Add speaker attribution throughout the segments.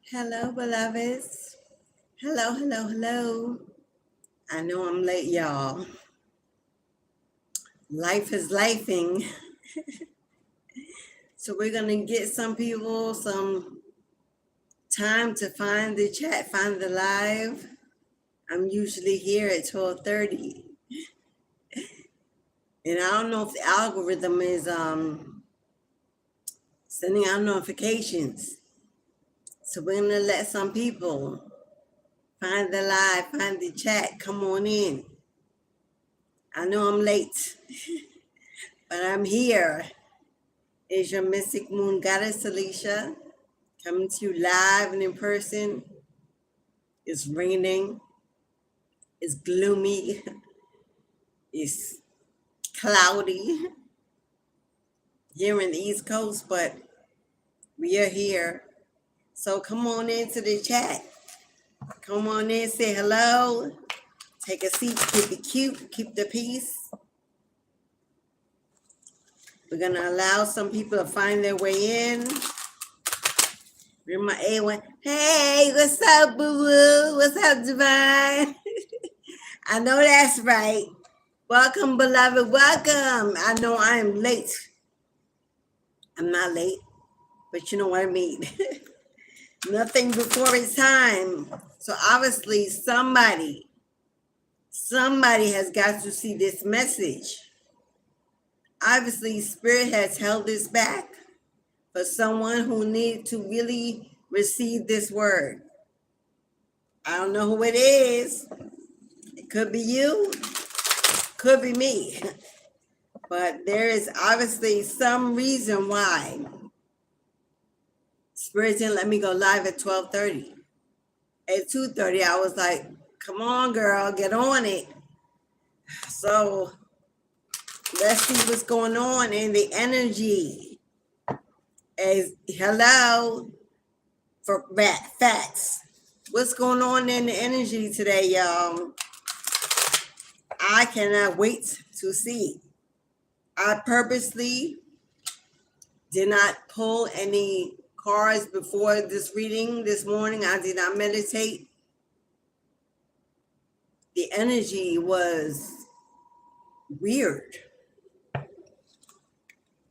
Speaker 1: Hello, beloveds. Hello, hello, hello. I know I'm late, y'all. Life is lifing. So we're going to get some people some time to find the chat, find the live. I'm usually here at 12:30. And I don't know if the algorithm is sending out notifications. So we're going to let some people find the live, find the chat, come on in. I know I'm late, but I'm here. Is your mystic moon goddess Alicia coming to you live and in person. It's raining, it's gloomy, it's cloudy here in the East Coast, but we are here. So come on into the chat. Come on in, say hello, take a seat, keep it cute, keep the peace. We're gonna allow some people to find their way in. We're my A1. Hey, what's up, boo-boo? What's up, Divine? I know that's right. Welcome, beloved. Welcome. I know I am late. I'm not late, but you know what I mean. Nothing before its time. So obviously somebody has got to see this message. Obviously, Spirit has held this back for someone who needed to really receive this word. I don't know who it is. It could be you, could be me. But there is obviously some reason why Spirit didn't let me go live at 12:30. At 2:30, I was like, come on, girl, get on it. So let's see what's going on in the energy. As hello for facts. What's going on in the energy today, y'all? I cannot wait to see. I purposely did not pull any cards before this reading this morning. I did not meditate. The energy was weird.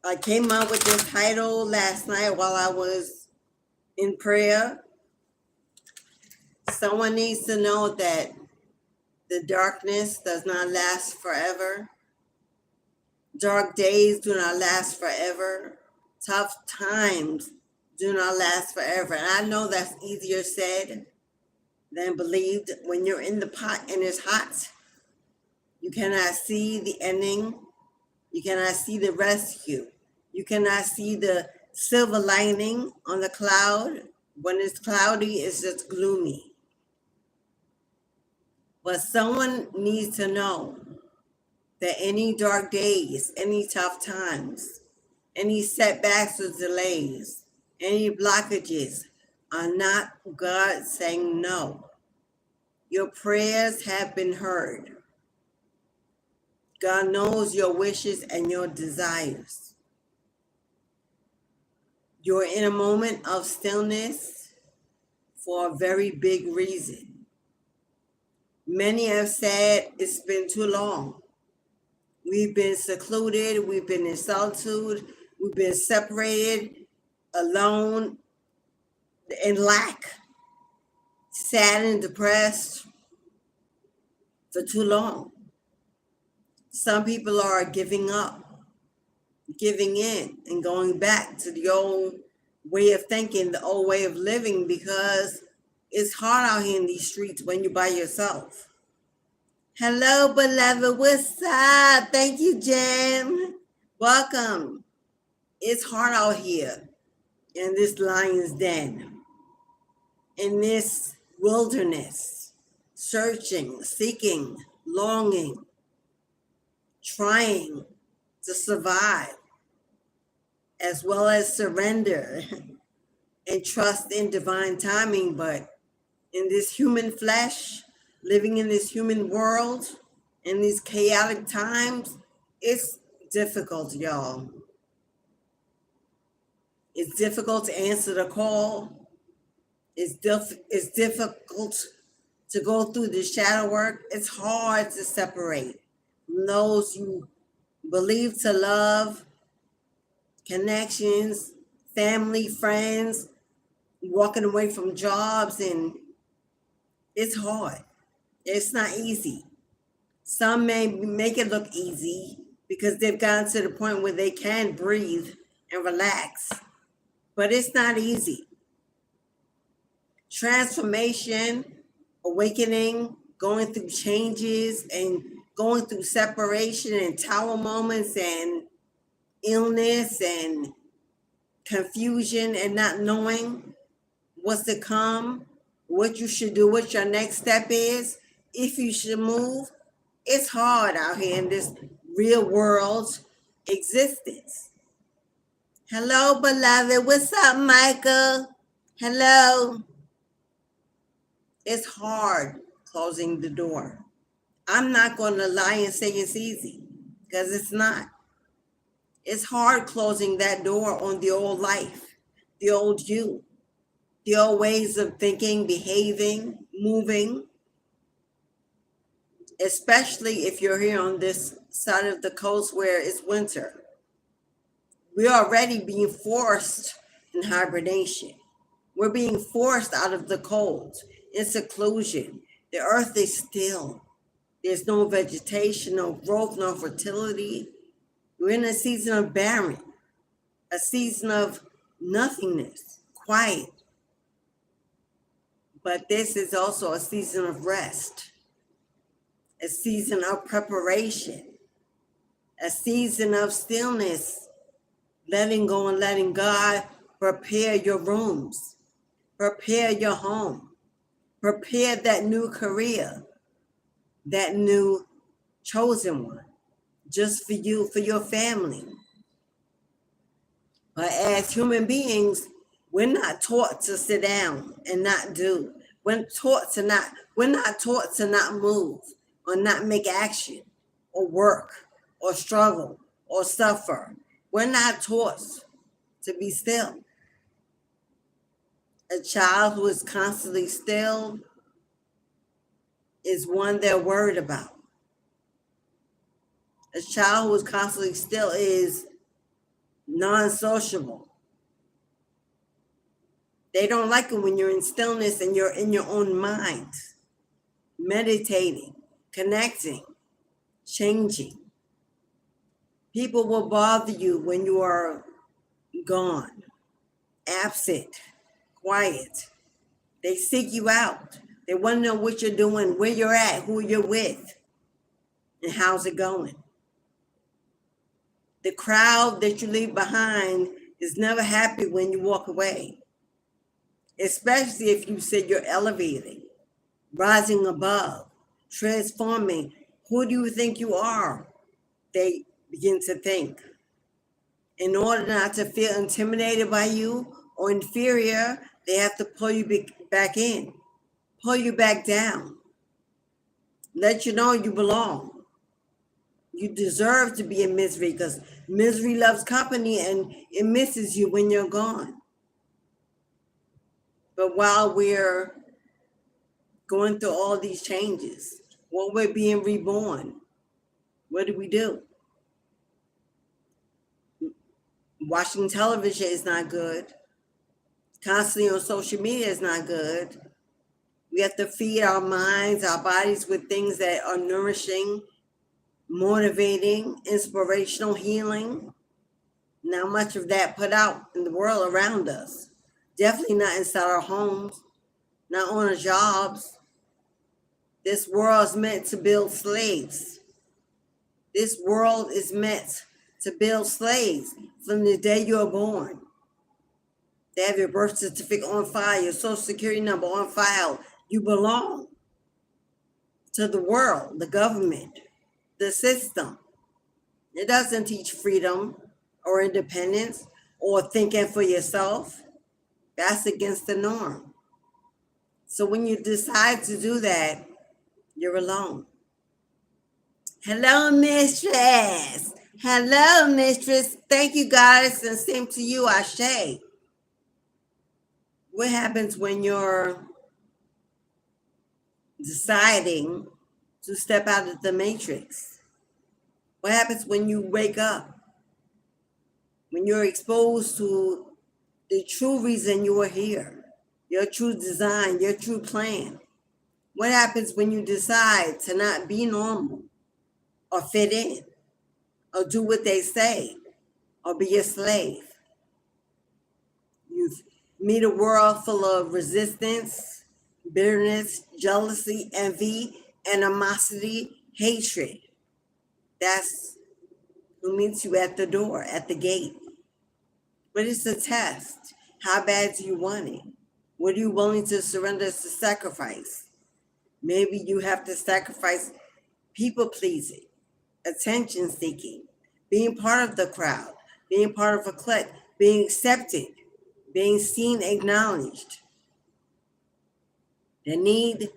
Speaker 1: I came up with this title last night while I was in prayer. Someone needs to know that the darkness does not last forever. Dark days do not last forever. Tough times do not last forever. And I know that's easier said than believed. When you're in the pot and it's hot, you cannot see the ending. You cannot see the rescue. You cannot see the silver lining on the cloud. When it's cloudy, it's just gloomy. But someone needs to know that any dark days, any tough times, any setbacks or delays, any blockages are not God saying no. Your prayers have been heard. God knows your wishes and your desires. You're in a moment of stillness for a very big reason. Many have said it's been too long. We've been secluded, we've been in solitude, we've been separated, alone, in lack, sad and depressed for too long. Some people are giving up, giving in, and going back to the old way of thinking, the old way of living, because it's hard out here in these streets when you're by yourself. Hello, beloved. What's up? Thank you, Jen. Welcome. It's hard out here in this lion's den, in this wilderness, searching, seeking, longing, trying to survive, as well as surrender and trust in divine timing. But in this human flesh, living in this human world, in these chaotic times, it's difficult, y'all. It's difficult to answer the call. It's difficult to go through the shadow work. It's hard to separate from those you believe to love, connections, family, friends, walking away from jobs, and it's hard. It's not easy. Some may make it look easy because they've gotten to the point where they can breathe and relax, but it's not easy. Transformation, awakening, going through changes and going through separation and tower moments and illness and confusion and not knowing what's to come, what you should do, what your next step is, if you should move. It's hard out here in this real world existence. Hello, beloved. What's up, Michael? Hello. It's hard closing the door. I'm not going to lie and say it's easy because it's not. It's hard closing that door on the old life, the old you, the old ways of thinking, behaving, moving, especially if you're here on this side of the coast where it's winter. We're already being forced in hibernation. We're being forced out of the cold, in seclusion. The earth is still. There's no vegetation, no growth, no fertility. We're in a season of barren, a season of nothingness, quiet. But this is also a season of rest, a season of preparation, a season of stillness, letting go and letting God prepare your rooms, prepare your home, prepare that new career, that new chosen one, just for you, for your family. But as human beings, we're not taught to sit down and not do. We're not taught to not move or not make action or work or struggle or suffer. We're not taught to be still. A child who is constantly still is one they're worried about. A child who is constantly still is non-sociable. They don't like it when you're in stillness and you're in your own mind, meditating, connecting, changing. People will bother you when you are gone, absent, quiet. They seek you out. They want to know what you're doing, where you're at, who you're with, and how's it going. The crowd that you leave behind is never happy when you walk away, especially if you said you're elevating, rising above, transforming. Who do you think you are? They begin to think. In order not to feel intimidated by you or inferior, they have to pull you back in, pull you back down, let you know you belong. You deserve to be in misery because misery loves company and it misses you when you're gone. But while we're going through all these changes, while we're being reborn, what do? Watching television is not good. Constantly on social media is not good. We have to feed our minds, our bodies with things that are nourishing, motivating, inspirational, healing. Not much of that put out in the world around us. Definitely not inside our homes, not on our jobs. This world is meant to build slaves. This world is meant to build slaves from the day you are born. They have your birth certificate on file, your social security number on file. You belong to the world, the government, the system. It doesn't teach freedom or independence or thinking for yourself. That's against the norm. So when you decide to do that, you're alone. Hello, mistress. Hello, mistress. Thank you, goddess, and same to you, Ashe. What happens when you're deciding to step out of the matrix? What happens when you wake up? When you're exposed to the true reason you are here, your true design, your true plan? What happens when you decide to not be normal or fit in or do what they say or be a slave? You meet a world full of resistance, bitterness, jealousy, envy, animosity, hatred. That's who meets you at the door, at the gate. But it's a test. How bad do you want it? What are you willing to surrender to sacrifice? Maybe you have to sacrifice people pleasing, attention seeking, being part of the crowd, being part of a clique, being accepted, being seen, acknowledged. The need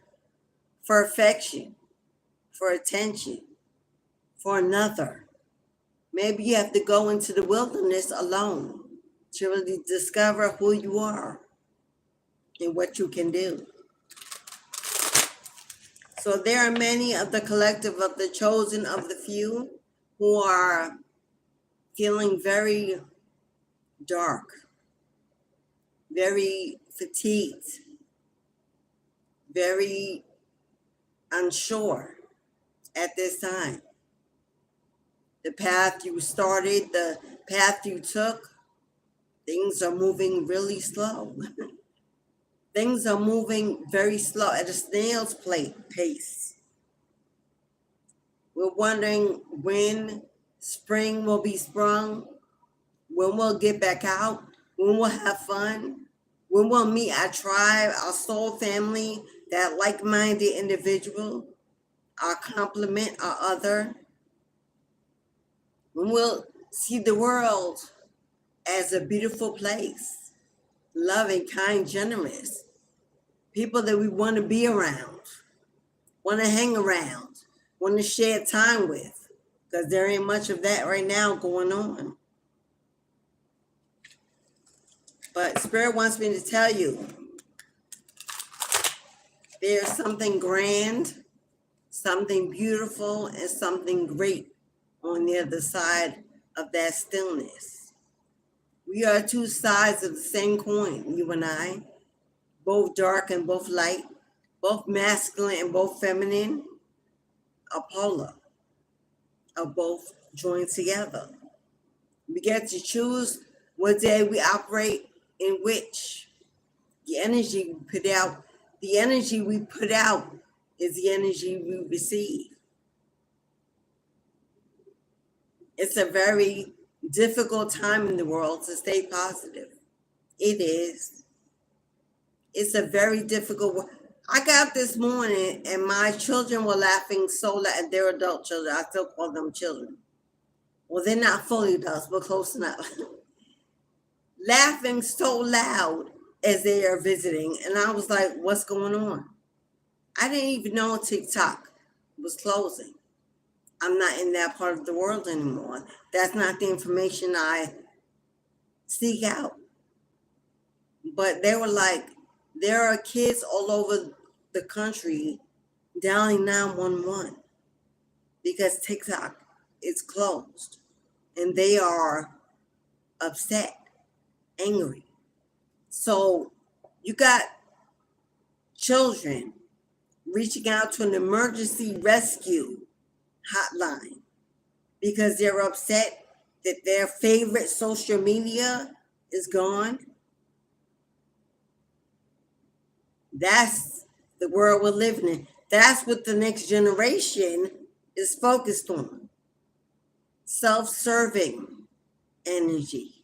Speaker 1: for affection, for attention, for another. Maybe you have to go into the wilderness alone to really discover who you are and what you can do. So there are many of the collective of the chosen of the few who are feeling very dark, very fatigued, very unsure at this time. The path you started, the path you took, things are moving really slow. Things are moving very slow at a snail's pace. We're wondering when spring will be sprung, when we'll get back out, when we'll have fun, when we'll meet our tribe, our soul family, that like-minded individual, our complement, our other, when we'll see the world as a beautiful place, loving, kind, generous, people that we want to be around, want to hang around, want to share time with, because there ain't much of that right now going on. But Spirit wants me to tell you, there's something grand, something beautiful, and something great on the other side of that stillness. We are two sides of the same coin, you and I, both dark and both light, both masculine and both feminine, a polar of both joined together. We get to choose what day we operate in which. The energy we put out, is the energy we receive. It's a very difficult time in the world to stay positive. It is. It's a very difficult. I got up this morning and my children were laughing so loud. They're adult children. I still call them children. Well, they're not fully adults, but close enough. Laughing so loud as they are visiting. And I was like, what's going on? I didn't even know TikTok was closing. I'm not in that part of the world anymore. That's not the information I seek out. But they were like, there are kids all over the country dialing 911 because TikTok is closed and they are upset, angry. So you got children reaching out to an emergency rescue hotline because they're upset that their favorite social media is gone. That's the world we're living in. That's what the next generation is focused on. Self-serving energy,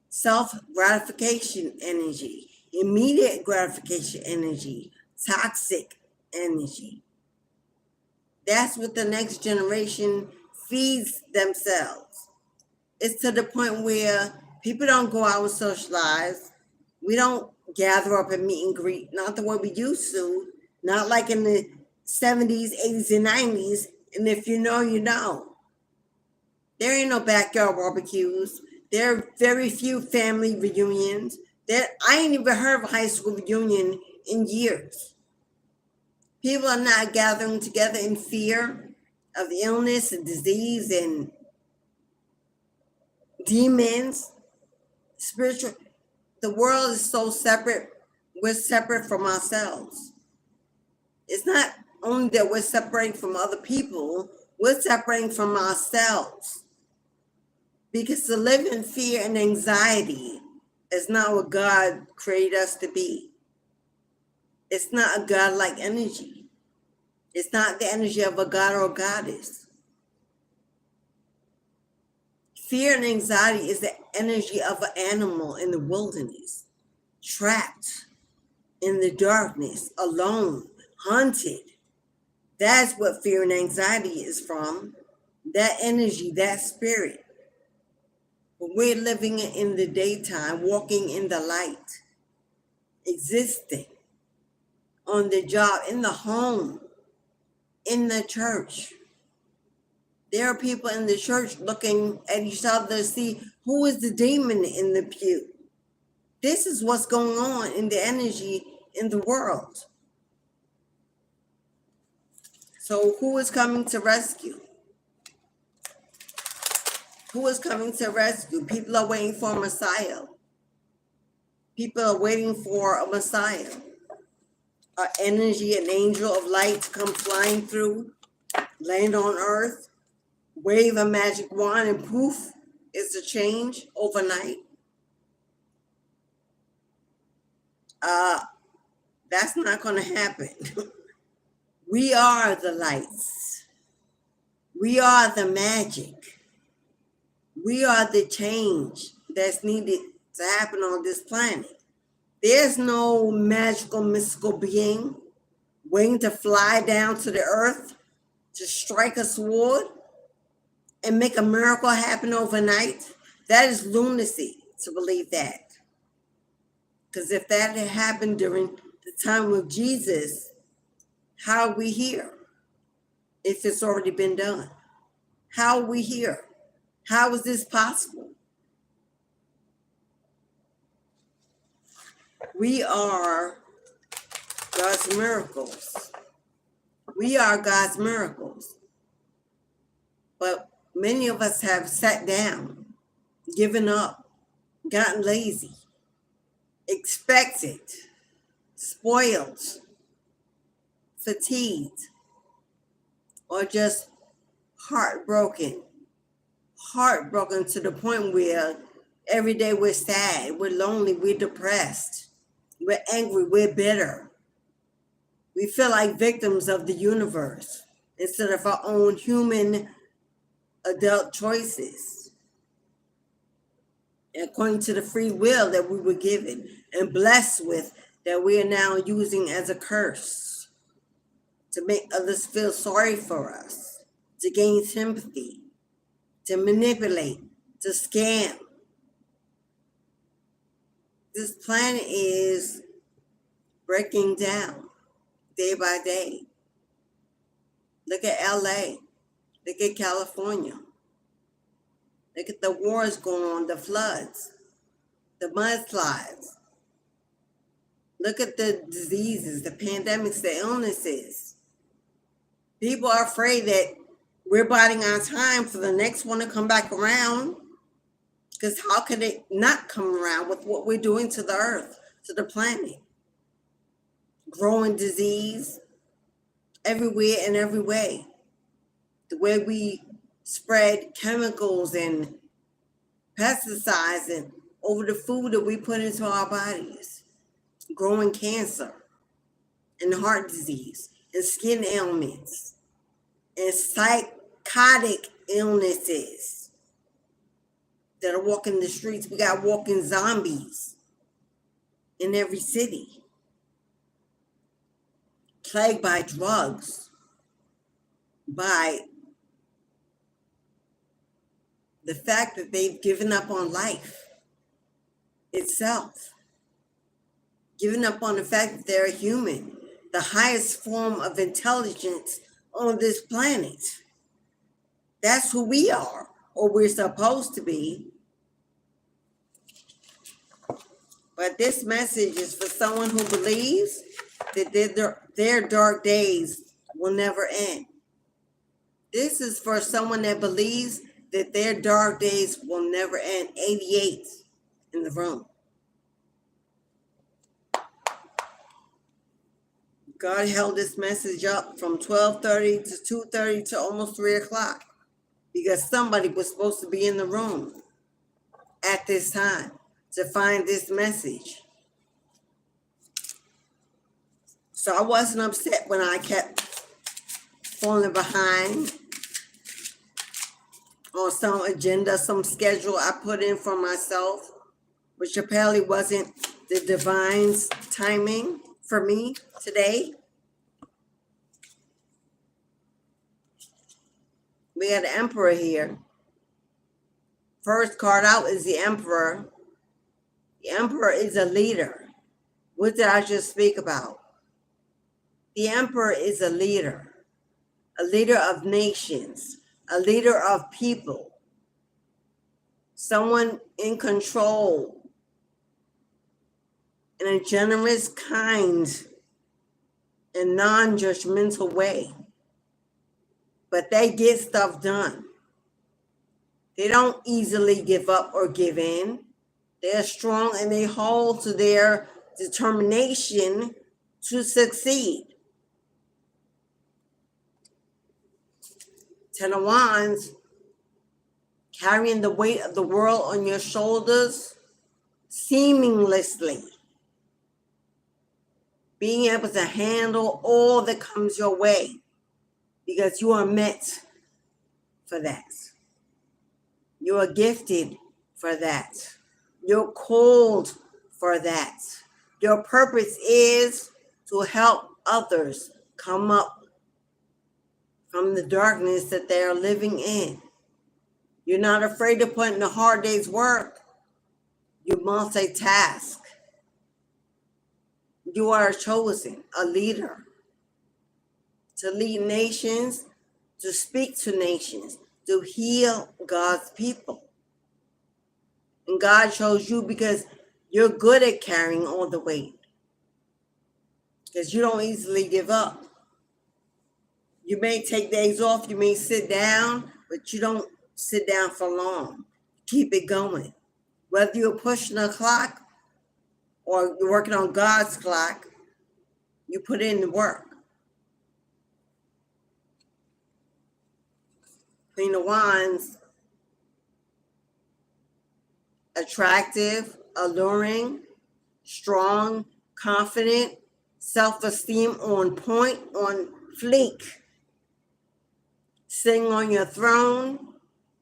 Speaker 1: self-gratification energy, immediate gratification energy, toxic energy. That's what the next generation feeds themselves. It's to the point where people don't go out and socialize. We don't gather up and meet and greet, not the way we used to, not like in the 70s, 80s, and 90s. And if you know, you know. There ain't no backyard barbecues. There are very few family reunions, That I ain't even heard of a high school reunion in years. People are not gathering together in fear of illness and disease and demons, spiritual. The world is so separate. We're separate from ourselves. It's not only that we're separating from other people, we're separating from ourselves. Because to live in fear and anxiety is not what God created us to be. It's not a godlike energy. It's not the energy of a god or a goddess. Fear and anxiety is the energy of an animal in the wilderness, trapped in the darkness, alone, hunted. That's what fear and anxiety is from. That energy, that spirit. But we're living in the daytime, walking in the light, existing on the job, in the home, in the church. There are people in the church looking at each other to see who is the demon in the pew. This is what's going on in the energy in the world. So who is coming to rescue? Who is coming to rescue? People are waiting for a Messiah. People are waiting for a Messiah. An energy, an angel of light to come flying through, land on earth, wave a magic wand, and poof, it's a change overnight. That's not going to happen. We are the lights. We are the magic. We are the change that's needed to happen on this planet. There's no magical, mystical being waiting to fly down to the earth to strike a sword and make a miracle happen overnight. That is lunacy to believe that. Because if that had happened during the time of Jesus, how are we here? If it's already been done, how are we here? How is this possible? We are God's miracles. We are God's miracles. But many of us have sat down, given up, gotten lazy, expected, spoiled, fatigued, or just heartbroken to the point where every day we're sad, we're lonely, we're depressed, we're angry, we're bitter. We feel like victims of the universe instead of our own human adult choices, according to the free will that we were given and blessed with, that we are now using as a curse to make others feel sorry for us, to gain sympathy, to manipulate, to scam. This planet is breaking down day by day. Look at LA. Look at California. Look at the wars going on, the floods, the mudslides. Look at the diseases, the pandemics, the illnesses. People are afraid that we're biding our time for the next one to come back around. Because how could it not come around with what we're doing to the earth, to the planet? Growing disease everywhere and every way. The way we spread chemicals and pesticides and over the food that we put into our bodies. Growing cancer and heart disease and skin ailments and psychotic illnesses that are walking the streets. We got walking zombies in every city, plagued by drugs, by the fact that they've given up on life itself, given up on the fact that they're human, the highest form of intelligence on this planet. That's who we are, or we're supposed to be. But this message is for someone who believes that their dark days will never end. This is for someone that believes that their dark days will never end. 88 in the room. God held this message up from 12:30 to 2:30 to almost 3 o'clock because somebody was supposed to be in the room at this time to find this message. So I wasn't upset when I kept falling behind on some agenda, some schedule I put in for myself, which apparently wasn't the divine's timing for me today. We had an emperor here. First card out is the emperor. The emperor is a leader. What did I just speak about? The emperor is a leader of nations, a leader of people, someone in control in a generous, kind, and non-judgmental way. But they get stuff done. They don't easily give up or give in. They're strong and they hold to their determination to succeed. Ten of Wands, carrying the weight of the world on your shoulders, seamlessly. Being able to handle all that comes your way because you are meant for that. You are gifted for that. You're called for that. Your purpose is to help others come up from the darkness that they are living in. You're not afraid to put in a hard day's work. You multitask. You are chosen, a leader, to lead nations, to speak to nations, to heal God's people. And God chose you because you're good at carrying all the weight. Because you don't easily give up. You may take days off, you may sit down, but you don't sit down for long. Keep it going. Whether you're pushing a clock or you're working on God's clock, you put in the work. Queen of Wands, attractive, alluring, strong, confident, self-esteem on point, on fleek. Sitting on your throne,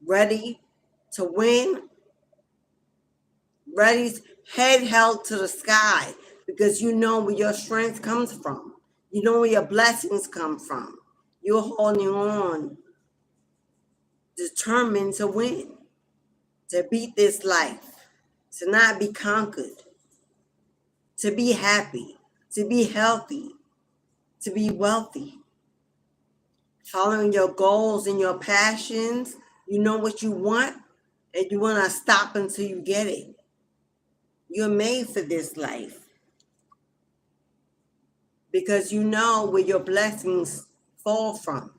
Speaker 1: ready to win, ready, head held to the sky, because you know where your strength comes from. You know where your blessings come from. You're holding on, determined to win, to beat this life, to not be conquered, to be happy, to be healthy, to be wealthy. Following your goals and your passions, you know what you want, and you want to stop until you get it. You're made for this life because you know where your blessings fall from.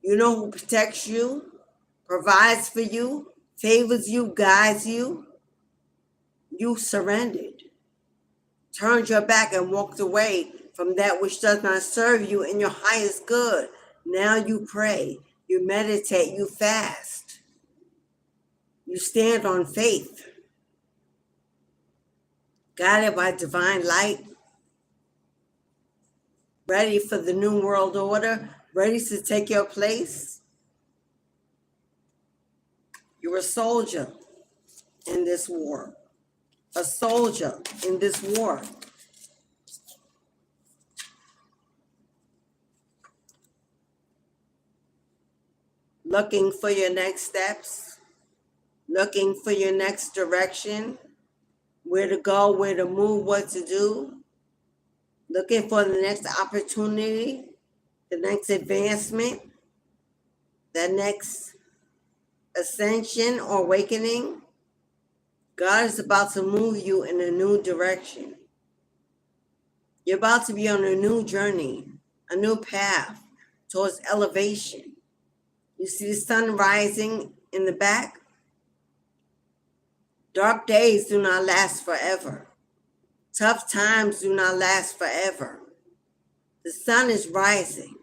Speaker 1: You know who protects you, provides for you, favors you, guides you. You surrendered, turned your back and walked away from that which does not serve you in your highest good. Now you pray, you meditate, you fast, you stand on faith, guided by divine light, ready for the new world order, ready to take your place. You're a soldier in this war, a soldier in this war. Looking for your next steps, looking for your next direction, where to go, where to move, what to do, looking for the next opportunity, the next advancement, the next ascension or awakening. God is about to move you in a new direction. You're about to be on a new journey, a new path towards elevation. You see the sun rising in the back? Dark days do not last forever. Tough times do not last forever. The sun is rising.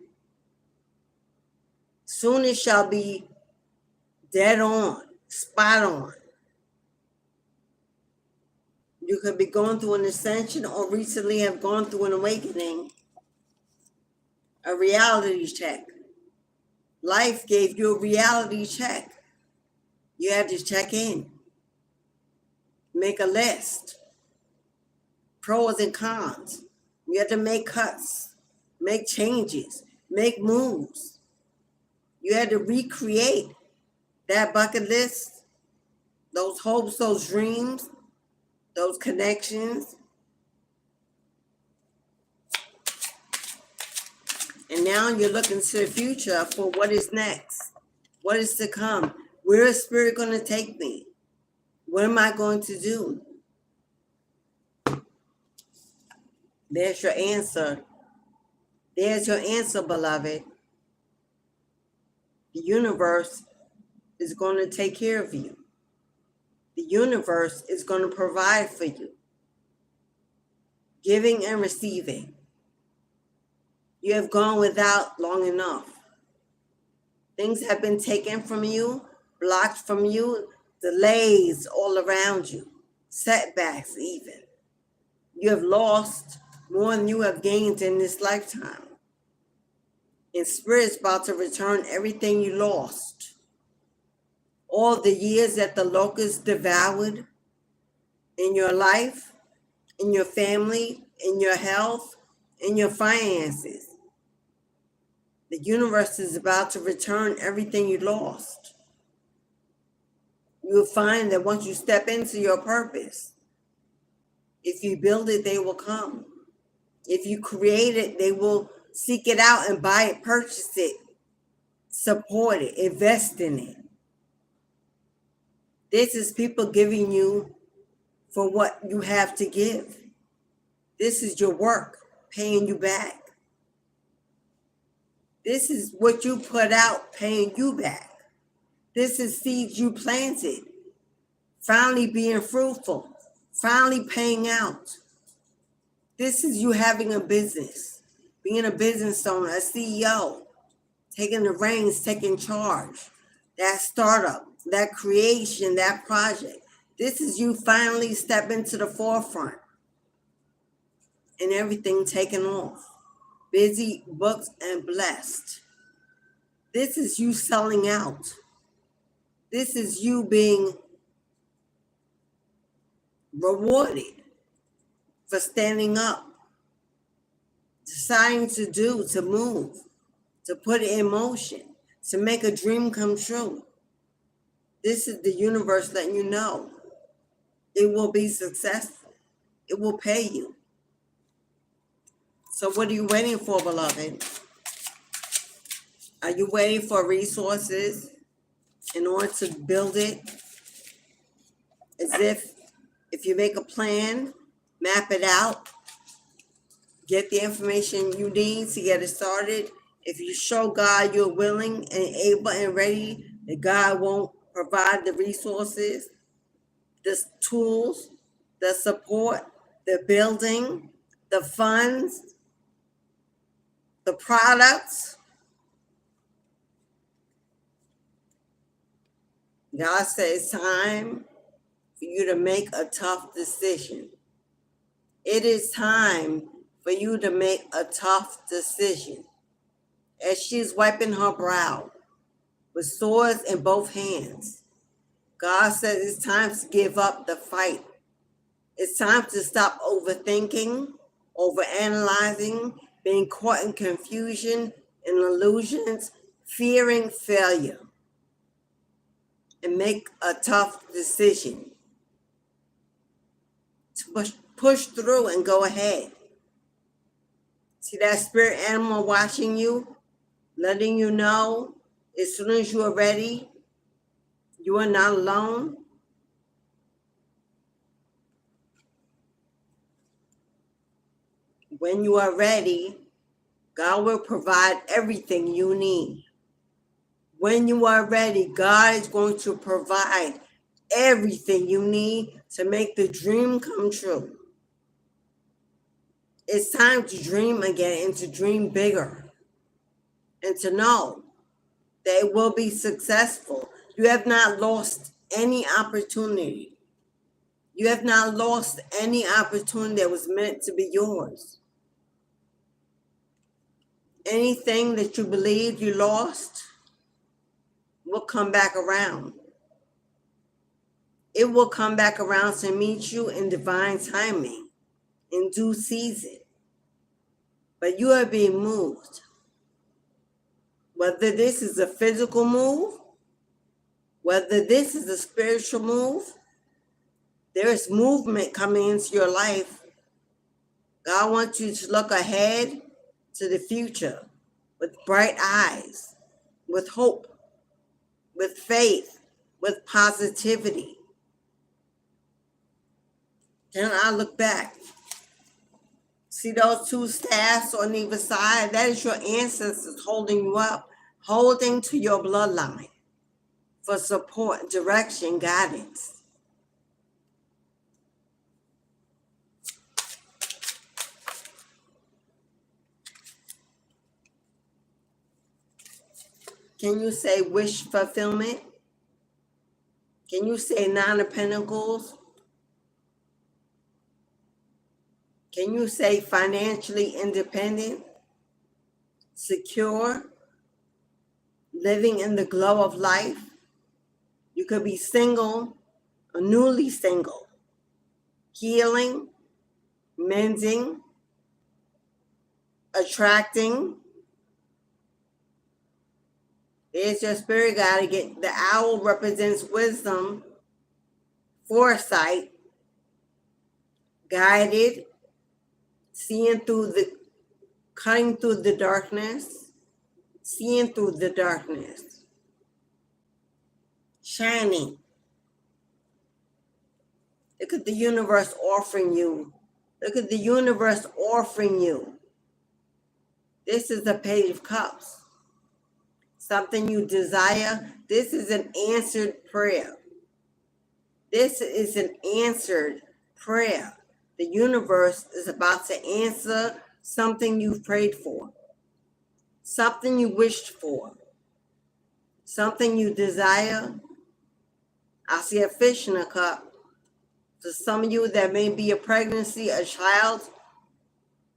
Speaker 1: Soon it shall be dead on, spot on. You could be going through an ascension or recently have gone through an awakening, a reality check. Life gave you a reality check. You had to check in, make a list, pros and cons. You had to make cuts, make changes, make moves. You had to recreate that bucket list, those hopes, those dreams, those connections. And now you're looking to the future for what is next, what is to come. Where is Spirit going to take me? What am I going to do? There's your answer. There's your answer, beloved. The universe is going to take care of you. The universe is going to provide for you. Giving and receiving. You have gone without long enough. Things have been taken from you, blocked from you, delays all around you, setbacks even. You have lost more than you have gained in this lifetime. And Spirit is about to return everything you lost. All the years that the locusts devoured in your life, in your family, in your health, in your finances. The universe is about to return everything you lost. You will find that once you step into your purpose, if you build it, they will come. If you create it, they will seek it out and buy it, purchase it, support it, invest in it. This is people giving you for what you have to give. This is your work paying you back. This is what you put out paying you back. This is seeds you planted, finally being fruitful, finally paying out. This is you having a business, being a business owner, a CEO, taking the reins, taking charge, that startup, that creation, that project. This is you finally stepping to the forefront and everything taken off. Busy, booked, and blessed. This is you selling out. This is you being rewarded for standing up, deciding to do, to move, to put it in motion, to make a dream come true. This is the universe letting you know it will be successful. It will pay you. So what are you waiting for, beloved? Are you waiting for resources in order to build it? As if you make a plan, map it out, get the information you need to get it started. If you show God you're willing and able and ready, that God won't provide the resources, the tools, the support, the building, the funds, the products. God says it's time for you to make a tough decision. It is time for you to make a tough decision. As she's wiping her brow with swords in both hands, God says it's time to give up the fight. It's time to stop overthinking, overanalyzing, being caught in confusion and illusions, fearing failure, and make a tough decision to push through and go ahead. See that spirit animal watching you, letting you know as soon as you are ready, you are not alone. When you are ready, God will provide everything you need. When you are ready, God is going to provide everything you need to make the dream come true. It's time to dream again and to dream bigger and to know that it will be successful. You have not lost any opportunity. You have not lost any opportunity that was meant to be yours. Anything that you believed you lost will come back around. It will come back around to meet you in divine timing, in due season. But you are being moved. Whether this is a physical move, whether this is a spiritual move, there is movement coming into your life. God wants you to look ahead to the future with bright eyes, with hope, with faith, with positivity. Then I look back. See those two staffs on either side? That is your ancestors holding you up, holding to your bloodline for support, direction, guidance. Can you say wish fulfillment? Can you say Nine of Pentacles? Can you say financially independent, secure, living in the glow of life? You could be single or newly single, healing, mending, attracting. There's your spirit guide again. The owl represents wisdom, foresight, guided, seeing through the, cutting through the darkness, seeing through the darkness, shining. Look at the universe offering you. Look at the universe offering you. This is the Page of Cups. Something you desire. This is an answered prayer. This is an answered prayer. The universe is about to answer something you've prayed for, something you wished for, something you desire. I see a fish in a cup. For some of you, that may be a pregnancy, a child,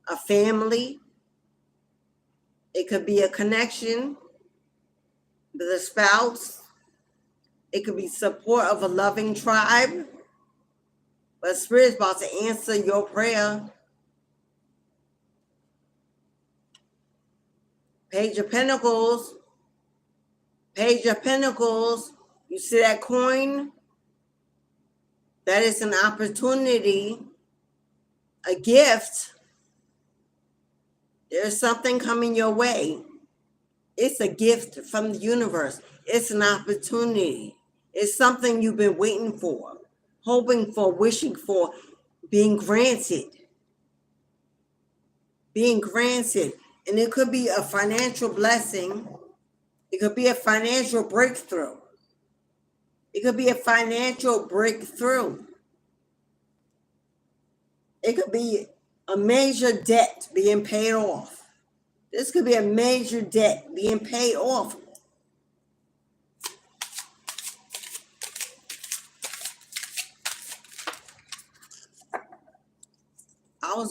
Speaker 1: a family. It could be a connection with a spouse. It could be support of a loving tribe. But Spirit is about to answer your prayer. Page of Pentacles. Page of Pentacles. You see that coin? That is an opportunity, a gift. There's something coming your way. It's a gift from the universe. It's an opportunity. It's something you've been waiting for, hoping for, wishing for, being granted. Being granted. And it could be a financial blessing. It could be a financial breakthrough. It could be a financial breakthrough. It could be a major debt being paid off. This could be a major debt being paid off. I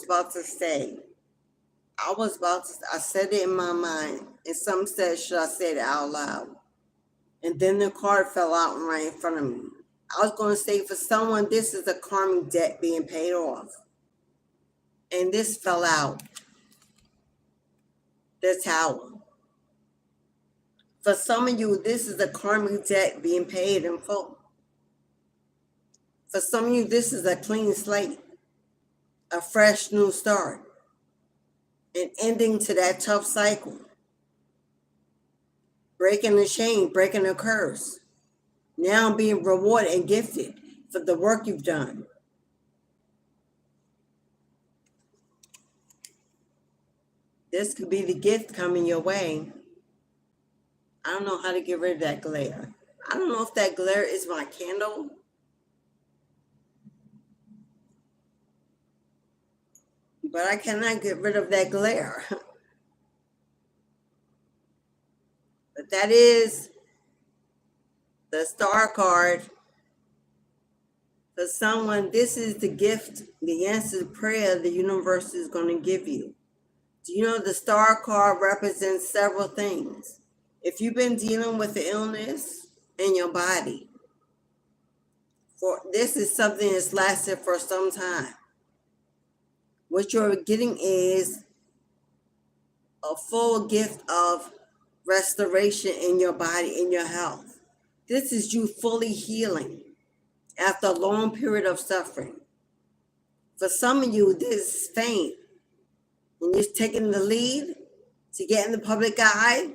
Speaker 1: said it in my mind, and some said, should I say it out loud? And then the card fell out right in front of me. I was going to say, for someone, this is a karmic debt being paid off. And this fell out. The Tower. For some of you, this is a karmic debt being paid in full. For some of you, this is a clean slate, a fresh new start, an ending to that tough cycle. Breaking the chain, breaking the curse. Now being rewarded and gifted for the work you've done. This could be the gift coming your way. I don't know how to get rid of that glare. I don't know if that glare is my candle. But I cannot get rid of that glare. But that is the star card. For someone, this is the gift, the answered prayer the universe is going to give you. Do you know the star card represents several things? If you've been dealing with the illness in your body, this is something that's lasted for some time. What you're getting is a full gift of restoration in your body, in your health. This is you fully healing after a long period of suffering. For some of you, this is fame. And you're taking the lead to get in the public eye,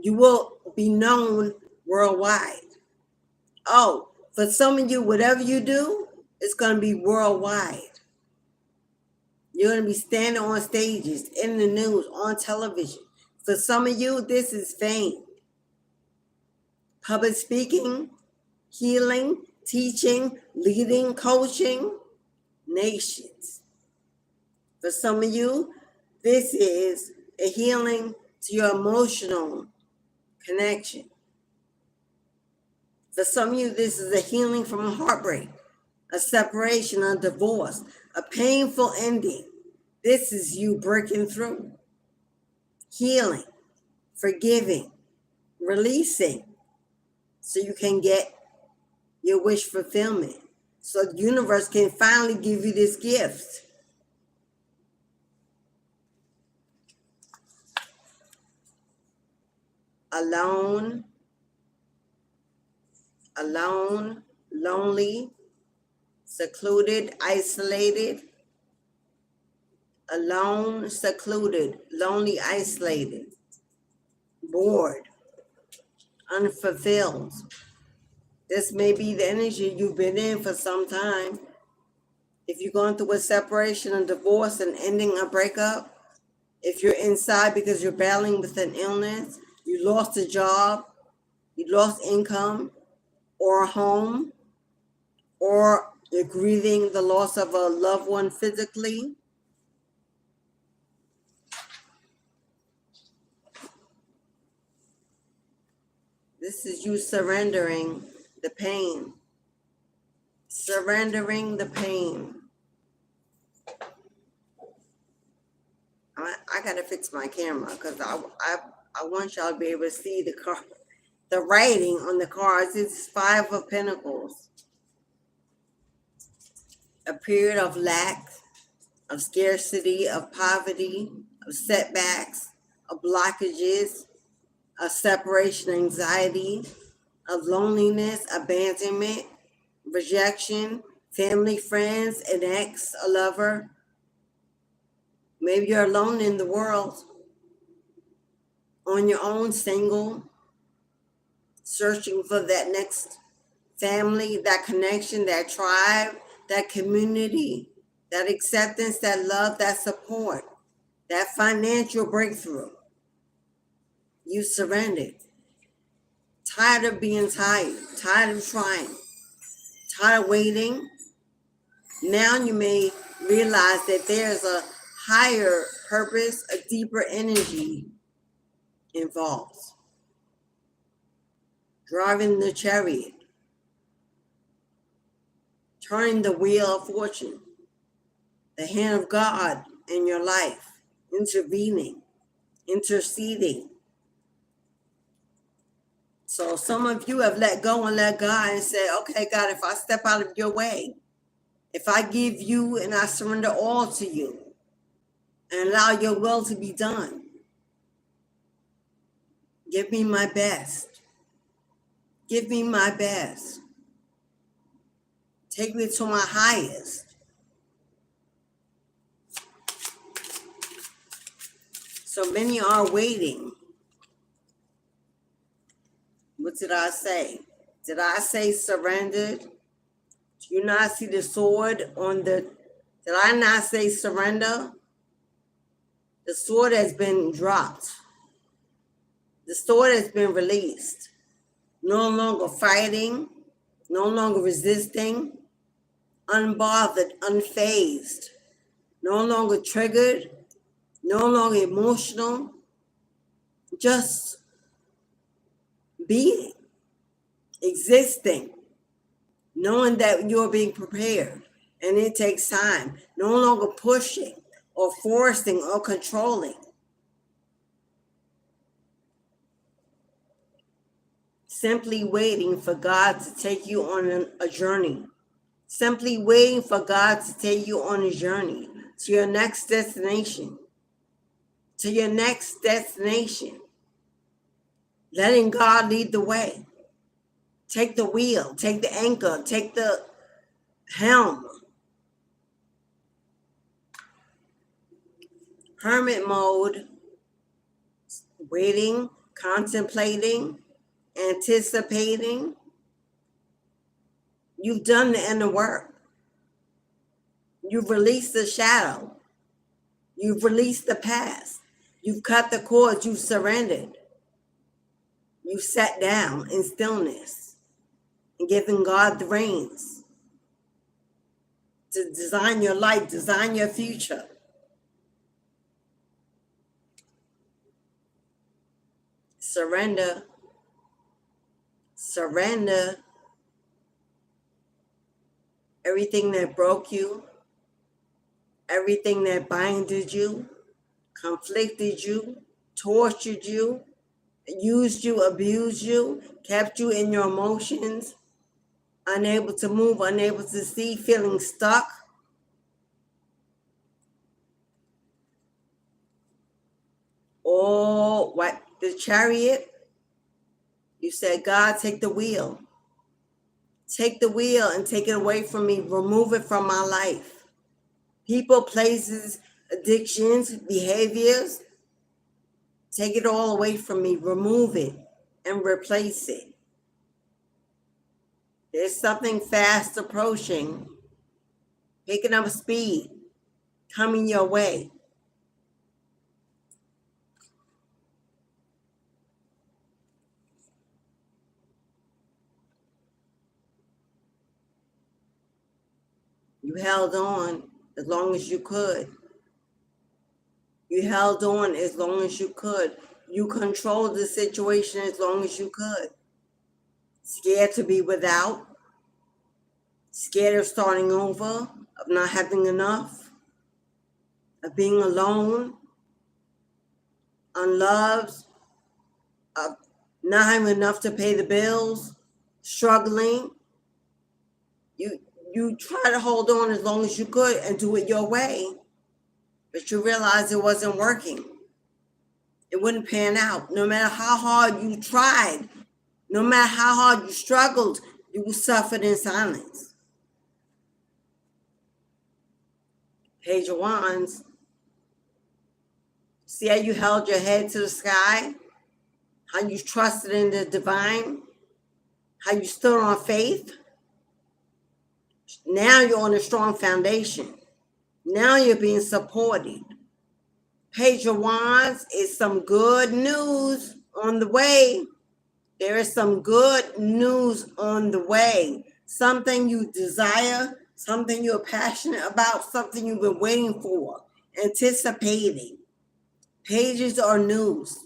Speaker 1: you will be known worldwide. Oh, for some of you, whatever you do, it's going to be worldwide. You're going to be standing on stages, in the news, on television. For some of you, this is fame. Public speaking, healing, teaching, leading, coaching nations. For some of you, this is a healing to your emotional connection. For some of you, this is a healing from a heartbreak, a separation, a divorce, a painful ending. This is you breaking through, healing, forgiving, releasing, so you can get your wish fulfillment. So the universe can finally give you this gift. Alone, lonely, secluded, isolated, alone, secluded, lonely, isolated, bored, unfulfilled. This may be the energy you've been in for some time. If you're going through a separation, a divorce, and ending a breakup, if you're inside because you're battling with an illness, you lost a job, you lost income or a home, or you're grieving the loss of a loved one physically, this is you surrendering the pain. Surrendering the pain. I gotta fix my camera because I want y'all to be able to see the writing on the cards. It's 5 of Pentacles. A period of lack, of scarcity, of poverty, of setbacks, of blockages, of separation anxiety, of loneliness, abandonment, rejection, family, friends, an ex, a lover. Maybe you're alone in the world, on your own, single, searching for that next family, that connection, that tribe, that community, that acceptance, that love, that support, that financial breakthrough. You surrendered. Tired of being tired, tired of trying, tired of waiting. Now you may realize that there's a higher purpose, a deeper energy involved. Driving the chariot, turning the wheel of fortune, the hand of God in your life, intervening, interceding. So some of you have let go and let God and said, okay, God, if I step out of your way, if I give you and I surrender all to you and allow your will to be done, give me my best. Give me my best. Take me to my highest. So many are waiting. What did I say? Did I say surrendered? Do you not see the sword on the... Did I not say surrender? The sword has been dropped. The sword has been released. No longer fighting, no longer resisting, unbothered, unfazed, no longer triggered, no longer emotional, just being, existing, knowing that you're being prepared and it takes time, no longer pushing or forcing or controlling. Simply waiting for God to take you on a journey. Simply waiting for God to take you on a journey to your next destination. To your next destination. Letting God lead the way. Take the wheel, take the anchor, take the helm. Hermit mode, waiting, contemplating, anticipating. You've done the inner work. You've released the shadow. You've released the past. You've cut the cords. You've surrendered. You've sat down in stillness and given God the reins to design your life, design your future. Surrender. Surrender. Everything that broke you, everything that binded you, conflicted you, tortured you, used you, abused you, kept you in your emotions, unable to move, unable to see, feeling stuck. Or what? The Chariot. You said, God, take the wheel. Take the wheel and take it away from me. Remove it from my life. People, places, addictions, behaviors. Take it all away from me. Remove it and replace it. There's something fast approaching, picking up speed, coming your way. You held on as long as you could. You held on as long as you could. You controlled the situation as long as you could. Scared to be without. Scared of starting over, of not having enough, of being alone, unloved, of not having enough to pay the bills, struggling. You try to hold on as long as you could and do it your way, but you realize it wasn't working. It wouldn't pan out. No matter how hard you tried, no matter how hard you struggled, you suffered in silence. Page of Wands. See how you held your head to the sky? How you trusted in the divine? How you stood on faith? Now you're on a strong foundation. Now you're being supported. Page of Wands is some good news on the way. There is some good news on the way. Something you desire, something you're passionate about, something you've been waiting for, anticipating. Pages are news.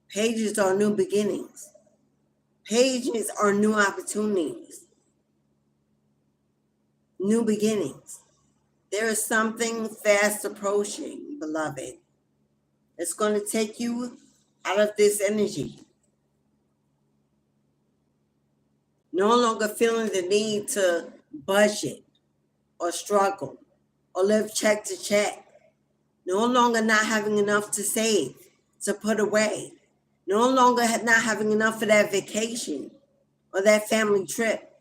Speaker 1: Pages are new beginnings. Pages are new opportunities. New beginnings. There is something fast approaching, beloved. It's going to take you out of this energy. No longer feeling the need to budget or struggle or live check to check. No longer not having enough to save, to put away. No longer not having enough for that vacation or that family trip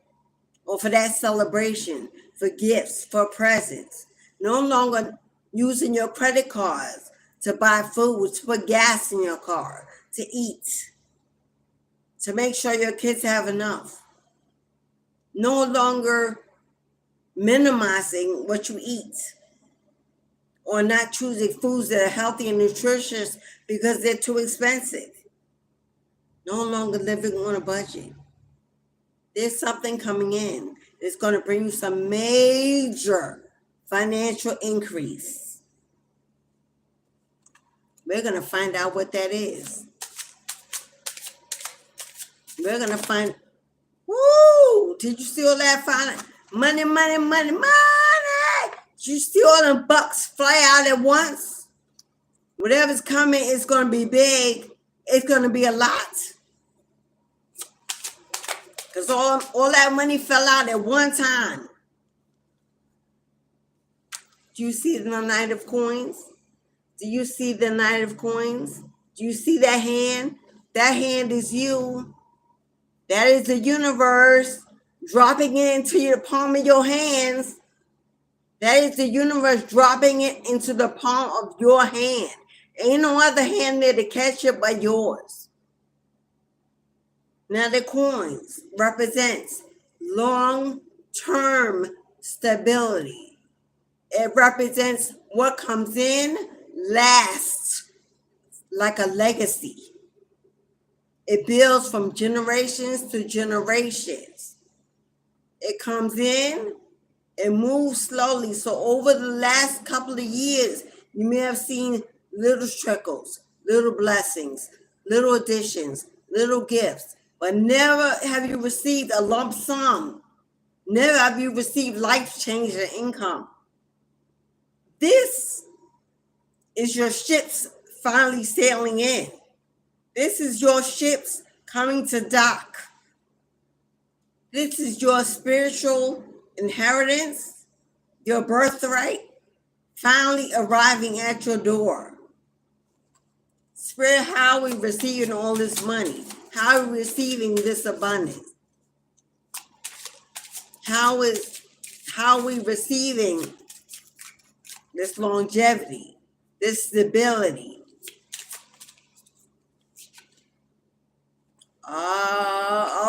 Speaker 1: or for that celebration, for gifts, for presents. No longer using your credit cards to buy food, to put gas in your car, to eat, to make sure your kids have enough. No longer minimizing what you eat. or not choosing foods that are healthy and nutritious because they're too expensive. No longer living on a budget. There's something coming in. It's going to bring you some major financial increase. We're going to find out what that is. We're going to find, woo! Did you see all that money? Did you see all them bucks fly out at once? Whatever's coming is going to be big. It's going to be a lot. Because all that money fell out at one time. Do you see the Knight of Coins? Do you see the Knight of Coins? Do you see that hand? That hand is you. That is the universe dropping it into the palm of your hands. That is the universe dropping it into the palm of your hand. Ain't no other hand there to catch it but yours. Now the coins represents long-term stability. It represents what comes in lasts like a legacy. It builds from generations to generations. It comes in and moves slowly. So over the last couple of years, you may have seen little trickles, little blessings, little additions, little gifts, but never have you received a lump sum. Never have you received life-changing income. This is your ships finally sailing in. This is your ships coming to dock. This is your spiritual inheritance, your birthright, finally arriving at your door. Spirit, how are we receiving all this money? How are we receiving this abundance? How are we receiving this longevity, this stability?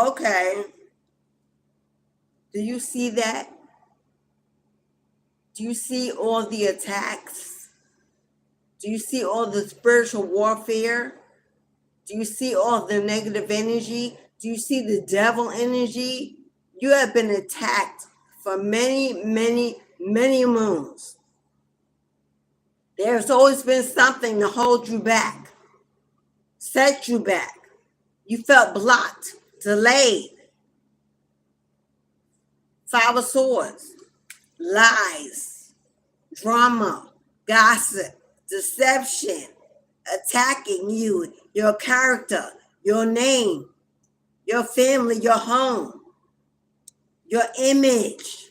Speaker 1: Okay. Do you see that? Do you see all the attacks? Do you see all the spiritual warfare? Do you see all the negative energy? Do you see the devil energy? You have been attacked for many, many, many moons. There's always been something to hold you back, set you back. You felt blocked, delayed. Five of Swords, lies, drama, gossip, deception, attacking you, your character, your name, your family, your home, your image.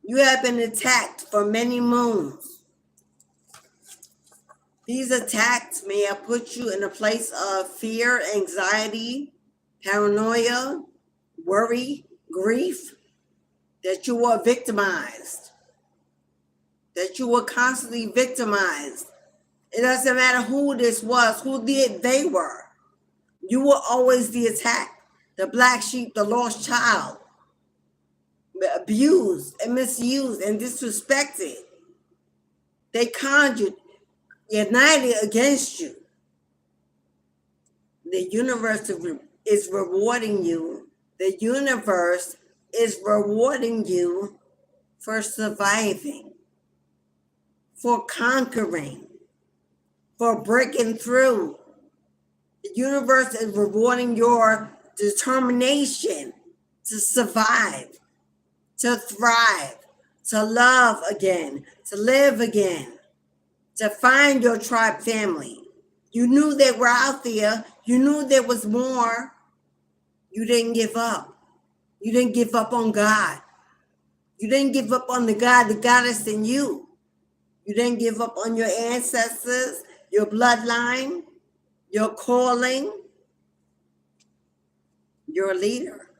Speaker 1: You have been attacked for many moons. These attacks may have put you in a place of fear, anxiety, paranoia, worry, grief, that you were victimized, that you were constantly victimized. It doesn't matter who this was, who they were. You were always the attack, the black sheep, the lost child, abused and misused and disrespected. They conjured, united against you. The universe is rewarding you. The universe is rewarding you for surviving, for conquering, for breaking through. The universe is rewarding your determination to survive, to thrive, to love again, to live again, to find your tribe family. You knew they were out there. You knew there was more. You didn't give up. You didn't give up on God. You didn't give up on the God that got us in you. You didn't give up on your ancestors, your bloodline, your calling. You're a leader.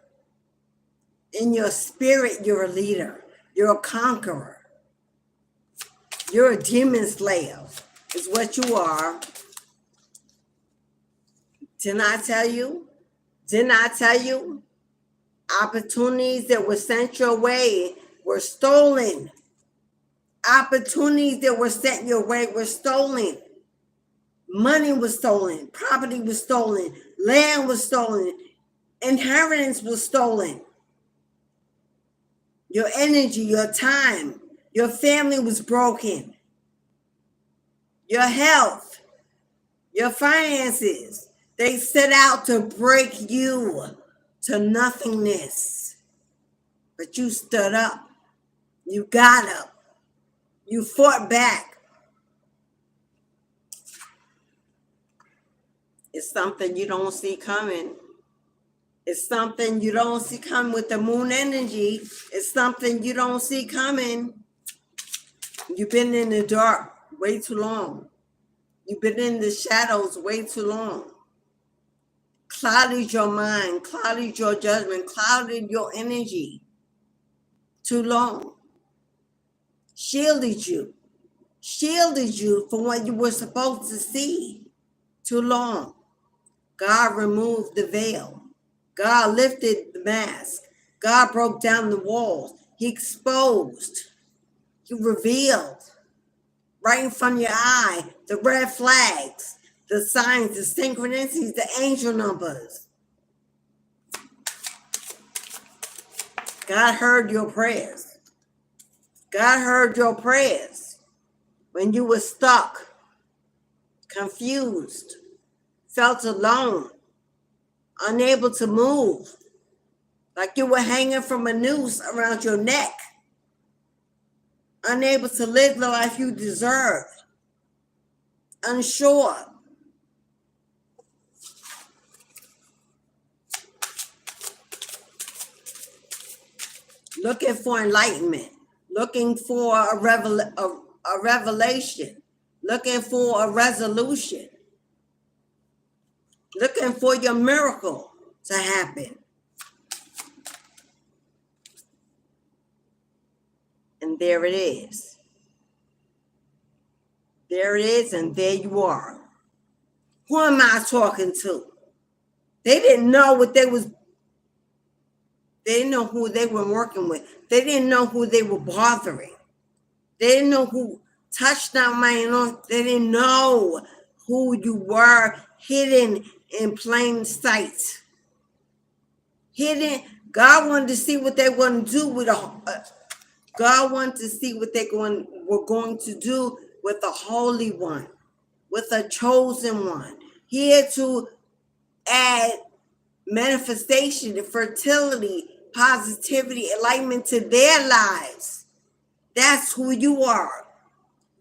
Speaker 1: In your spirit, you're a leader. You're a conqueror. You're a demon slayer, is what you are. Didn't I tell you? Didn't I tell you? Opportunities that were sent your way were stolen. Opportunities that were sent your way were stolen. Money was stolen. Property was stolen. Land was stolen. Inheritance was stolen. Your energy, your time, your family was broken. Your health, your finances, they set out to break you to nothingness. But you stood up. You got up. You fought back. It's something you don't see coming. It's something you don't see coming with the moon energy. It's something you don't see coming. You've been in the dark way too long. You've been in the shadows way too long. Clouded your mind, clouded your judgment, clouded your energy too long. Shielded you from what you were supposed to see too long. God removed the veil. God lifted the mask. God broke down the walls. He exposed. He revealed right in front of your eye the red flags, the signs, the synchronicities, the angel numbers. God heard your prayers. God heard your prayers when you were stuck, confused, felt alone, unable to move, like you were hanging from a noose around your neck, unable to live the life you deserved, unsure. Looking for enlightenment, looking for a revelation, looking for a resolution, looking for your miracle to happen. And there it is. There it is, and there you are. Who am I talking to? They didn't know what they didn't know who they were working with. They didn't know who they were bothering. They didn't know who touched down my. They didn't know who you were, hidden in plain sight. Hidden. God wanted to see what they were going to do with God wanted to see what were going to do with the Holy One, with the chosen one. He had to add manifestation, fertility, positivity, enlightenment to their lives. That's who you are.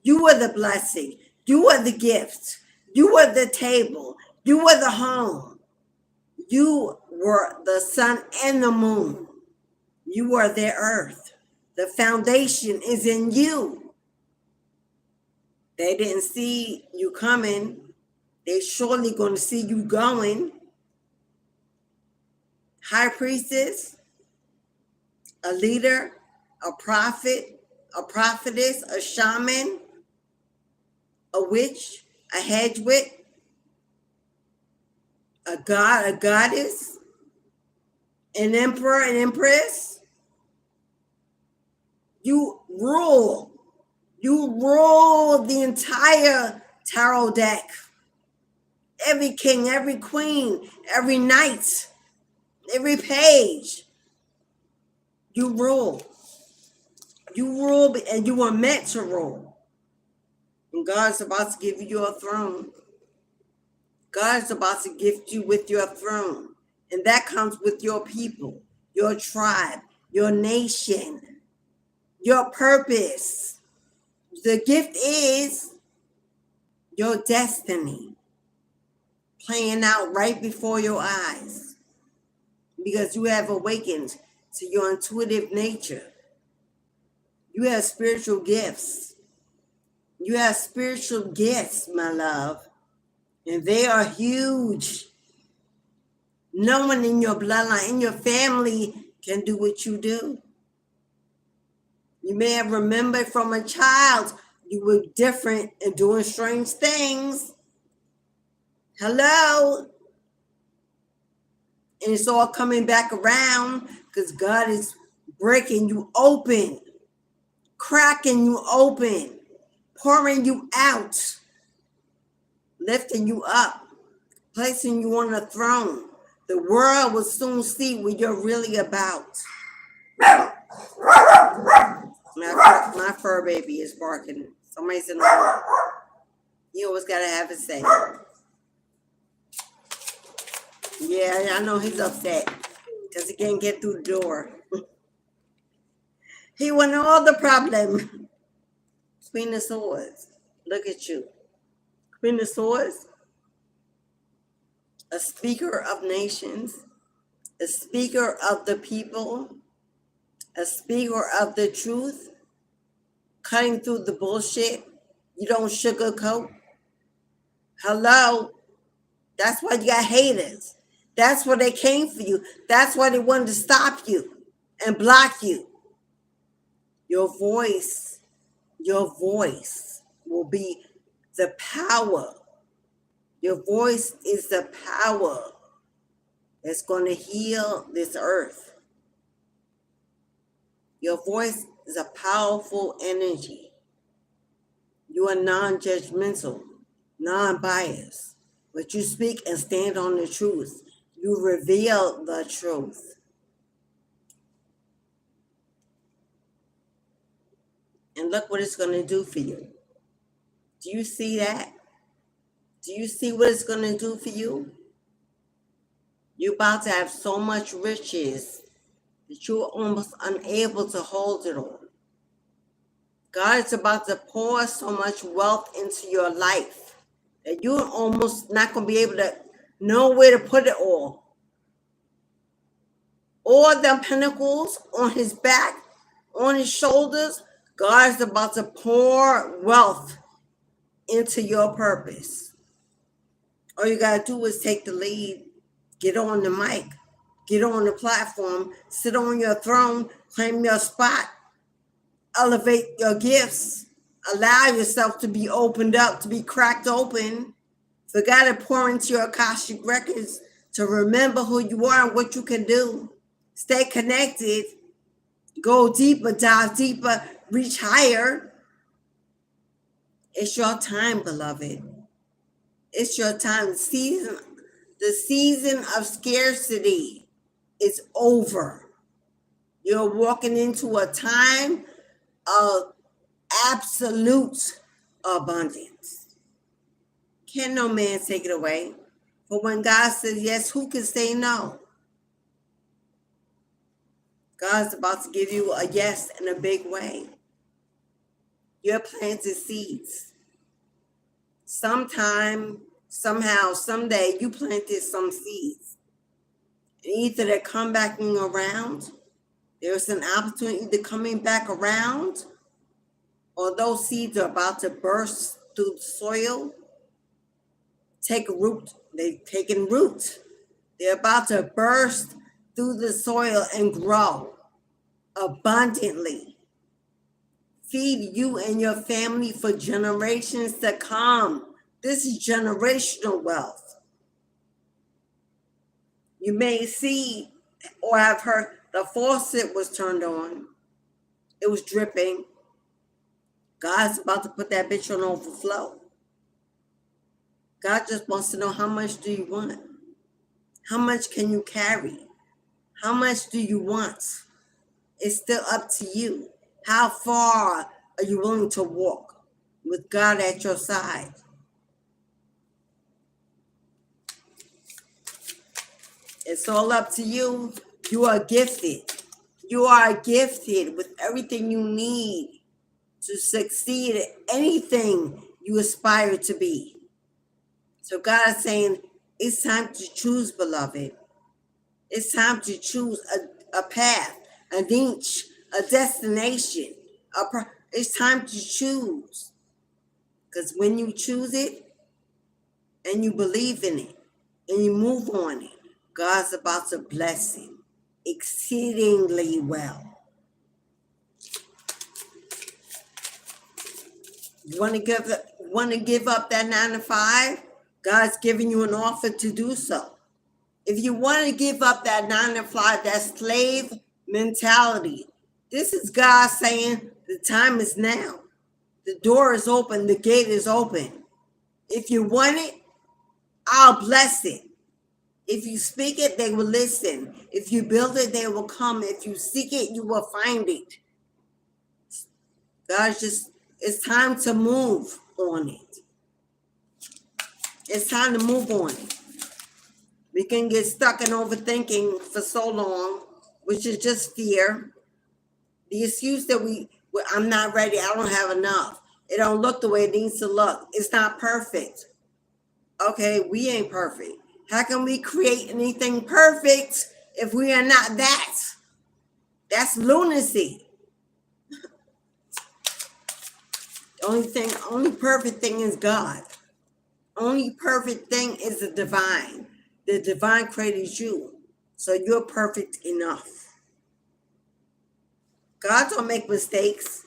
Speaker 1: You are the blessing. You are the gift. You are the table. You are the home. You were the sun and the moon. You are their earth. The foundation is in you. They didn't see you coming. They're surely going to see you going. High priestess, a leader, a prophet, a prophetess, a shaman, a witch, a hedge wit, a god, a goddess, an emperor, an empress. You rule. You rule the entire tarot deck. Every king, every queen, every knight, every page. You rule. You rule, and you were meant to rule. And God's about to give you your throne. God's about to gift you with your throne. And that comes with your people, your tribe, your nation, your purpose. The gift is your destiny playing out right before your eyes because you have awakened to your intuitive nature. You have spiritual gifts. You have spiritual gifts, my love, and they are huge. No one in your bloodline, in your family, can do what you do. You may have remembered from a child you were different and doing strange things. Hello? And it's all coming back around because God is breaking you open, cracking you open, pouring you out, lifting you up, placing you on a throne. The world will soon see what you're really about. My fur baby is barking. Somebody's in the room. You always gotta have it say. Yeah, I know he's upset because he can't get through the door. He won all the problem. Queen of Swords. Look at you. Queen of Swords. A speaker of nations. A speaker of the people. A speaker of the truth. Cutting through the bullshit. You don't sugarcoat. Hello. That's why you got haters. That's why they came for you. That's why they wanted to stop you and block you. Your voice will be the power. Your voice is the power that's going to heal this earth. Your voice is a powerful energy. You are non-judgmental, non-biased, but you speak and stand on the truth. You reveal the truth. And look what it's going to do for you. Do you see that? Do you see what it's going to do for you? You're about to have so much riches that you're almost unable to hold it all. God is about to pour so much wealth into your life that you're almost not going to be able to know where to put it all. All the pinnacles on his back, on his shoulders, God is about to pour wealth into your purpose. All you got to do is take the lead, get on the mic, get on the platform, sit on your throne, claim your spot, elevate your gifts, allow yourself to be opened up, to be cracked open. For God to pour into your Cashapp records to remember who you are and what you can do. Stay connected, go deeper, dive deeper, reach higher. It's your time, beloved. It's your time. The season of scarcity is over. You're walking into a time of absolute abundance. Can no man take it away? But when God says yes, who can say no? God's about to give you a yes in a big way. You're planting seeds. Sometime, somehow, someday, you planted some seeds. And either they're coming back around, there's an opportunity either coming back around, or those seeds are about to burst through the soil, take root. They've taken root. They're about to burst through the soil and grow abundantly. Feed you and your family for generations to come. This is generational wealth. You may see or have heard the faucet was turned on. It was dripping. God's about to put that bitch on overflow. God just wants to know, how much do you want? How much can you carry? How much do you want? It's still up to you. How far are you willing to walk with God at your side? It's all up to you. You are gifted. You are gifted with everything you need to succeed at anything you aspire to be. So God is saying, it's time to choose, beloved. It's time to choose a path, a niche, a destination. It's time to choose. Because when you choose it and you believe in it and you move on it, God's about to bless it exceedingly well. You want to give up that 9 to 5? God's giving you an offer to do so. If you want to give up that 9 to 5, that slave mentality, This is God saying the time is now. The door is open. The gate is open. If you want it, I'll bless it. If you speak it, they will listen. If you build it, they will come. If you seek it, you will find it. God's just, it's time to move on it. It's time to move on it. We can get stuck in overthinking for so long, which is just fear. The excuse that I'm not ready, I don't have enough. It don't look the way it needs to look. It's not perfect. Okay, we ain't perfect. How can we create anything perfect if we are not that? That's lunacy. Only perfect thing is God. Only perfect thing is the divine. The divine created you. So you're perfect enough. God don't make mistakes.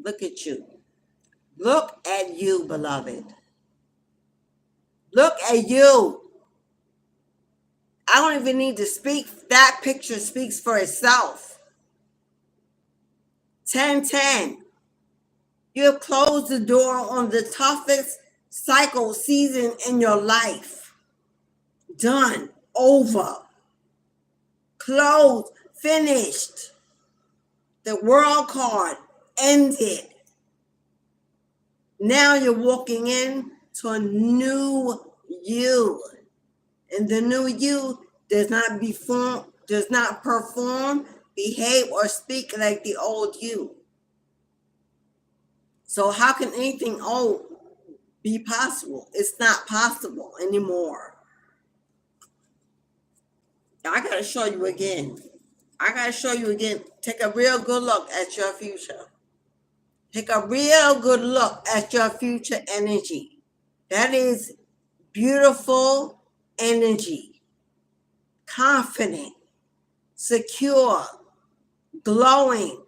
Speaker 1: Look at you. Look at you, beloved. Look at you. I don't even need to speak. That picture speaks for itself. 10-10. You have closed the door on the toughest cycle season in your life. Done. Over. Closed. Finished. The world card ended. Now you're walking in to a new you. And the new you does not perform, behave, or speak like the old you. So how can anything old be possible? It's not possible anymore. I got to show you again. Take a real good look at your future. Take a real good look at your future energy. That is beautiful energy. Confident, secure, glowing,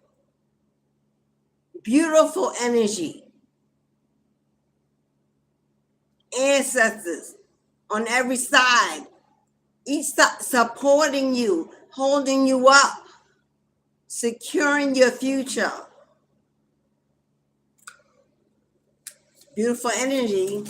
Speaker 1: beautiful energy. Ancestors on every side, each side supporting you, holding you up, securing your future. Beautiful energy.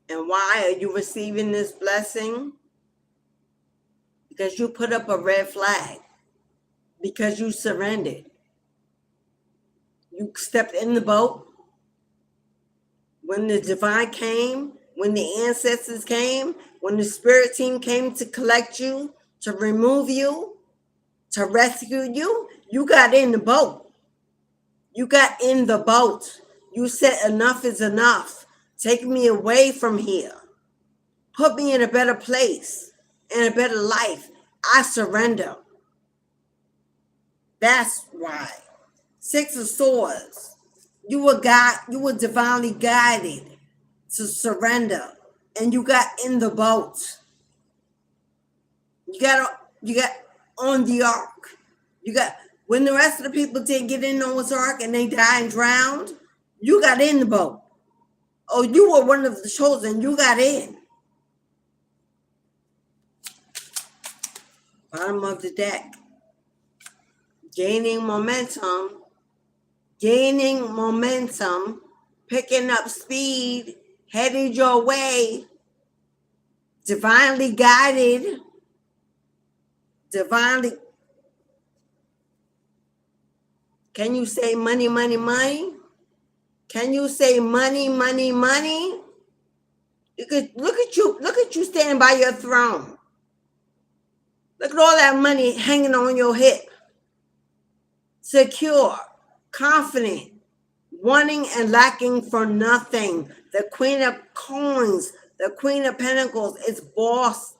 Speaker 1: And why are you receiving this blessing? Because you put up a red flag. Because you surrendered. You stepped in the boat. When the divine came, when the ancestors came, when the spirit team came to collect you, to remove you, to rescue you, you got in the boat. You got in the boat. You said enough is enough. Take me away from here. Put me in a better place, in a better life. I surrender. That's why. 6 of Swords. You were divinely guided to surrender. And you got in the boat. You got on the ark. When the rest of the people didn't get in Noah's ark and they died and drowned, you got in the boat. Oh, you were one of the chosen. You got in. Bottom of the deck. Gaining momentum, picking up speed, headed your way, divinely guided, Can you say money, money, money? Can you say money, money, money? Look at you standing by your throne. Look at all that money hanging on your hip. Secure, confident, wanting and lacking for nothing. The Queen of Coins, the Queen of Pentacles is boss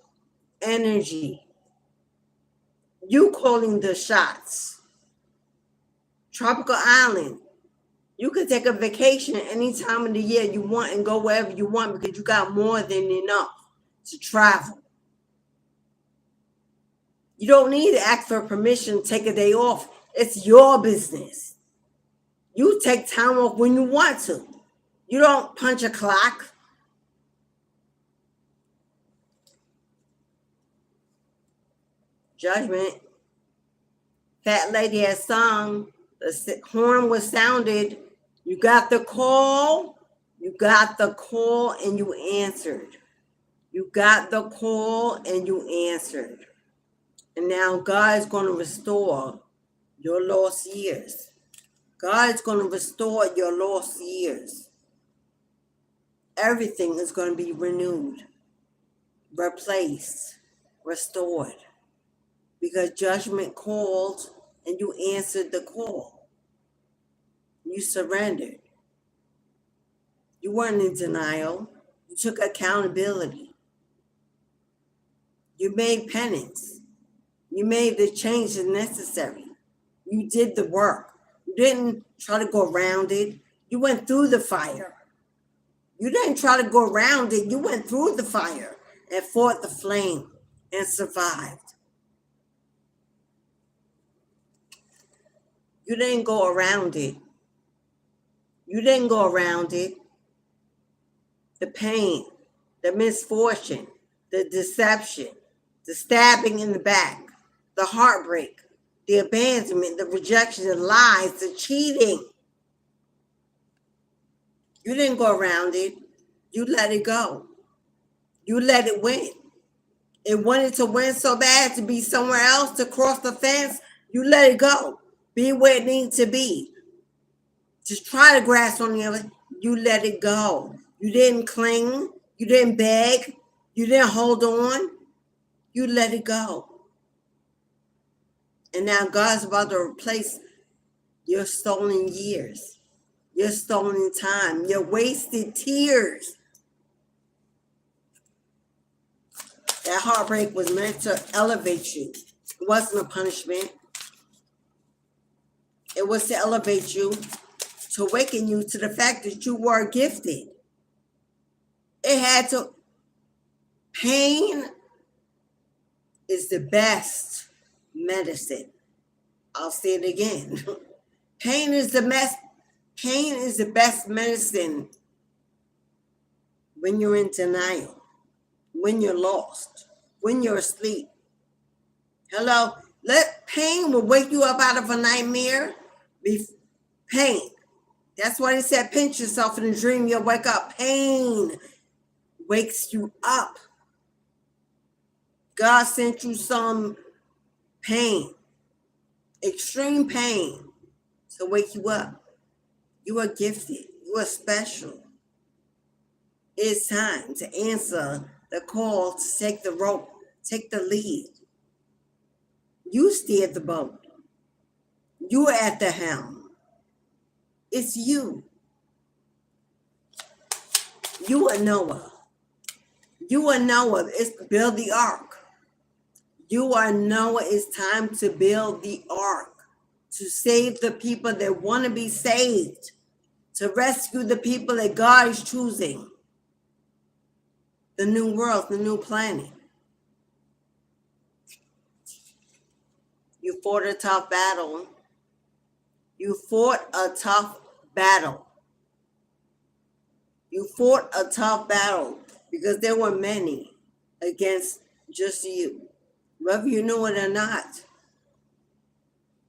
Speaker 1: energy. You calling the shots. Tropical Island. You can take a vacation any time of the year you want and go wherever you want because you got more than enough to travel. You don't need to ask for permission to take a day off. It's your business. You take time off when you want to. You don't punch a clock. Judgment. Fat lady had sung. The horn was sounded. You got the call. You got the call and you answered. You got the call and you answered. And now God is going to restore your lost years. God is going to restore your lost years. Everything is going to be renewed, replaced, restored. Because judgment called and you answered the call. You surrendered. You weren't in denial. You took accountability. You made penance. You made the changes necessary. You did the work. You didn't try to go around it. You went through the fire. You didn't try to go around it. You went through the fire and fought the flame and survived. You didn't go around it. You didn't go around it. The pain, the misfortune, the deception, the stabbing in the back, the heartbreak, the abandonment, the rejection, the lies, the cheating. You didn't go around it. You let it go. You let it win. It wanted to win so bad to be somewhere else, to cross the fence. You let it go. Be where it needs to be. Just try to grasp on the other. You let it go. You didn't cling. You didn't beg. You didn't hold on. You let it go. And now God's about to replace your stolen years, your stolen time, your wasted tears. That heartbreak was meant to elevate you. It wasn't a punishment. It was to elevate you, to awaken you to the fact that you were gifted. It had to. Pain is the best medicine. I'll say it again. Pain is the best medicine when you're in denial, when you're lost, when you're asleep. Hello? Pain will wake you up out of a nightmare. Pain. That's why they said pinch yourself in a dream, you'll wake up. Pain wakes you up. God sent you some pain, extreme pain, to wake you up. You are gifted. You are special. It's time to answer the call to take the rope, take the lead. You steered the boat. You are at the helm. It's you. You are Noah. You are Noah. It's to build the ark. You are Noah. It's time to build the ark, to save the people that want to be saved, to rescue the people that God is choosing. The new world, the new planet. You fought a tough battle. You fought a tough battle. You fought a tough battle because there were many against just you, whether you knew it or not.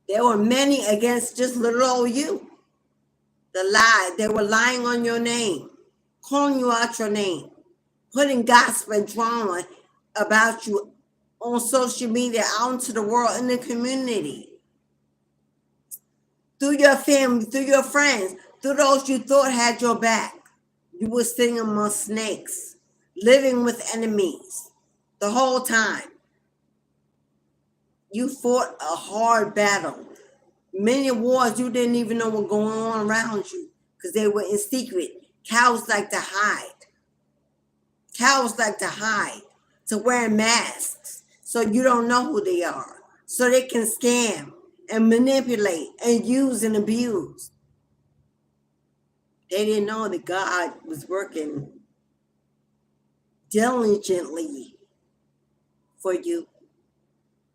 Speaker 1: There were many against just little old you. The lie, they were lying on your name, calling you out your name, putting gossip and drama about you on social media, out into the world, in the community, through your family, through your friends, through those you thought had your back. You were sitting among snakes, living with enemies the whole time. You fought a hard battle. Many wars you didn't even know were going on around you because they were in secret. Cowards like to hide. Cowards like to hide, to wear masks so you don't know who they are, so they can scam and manipulate and use and abuse. They didn't know that God was working diligently for you.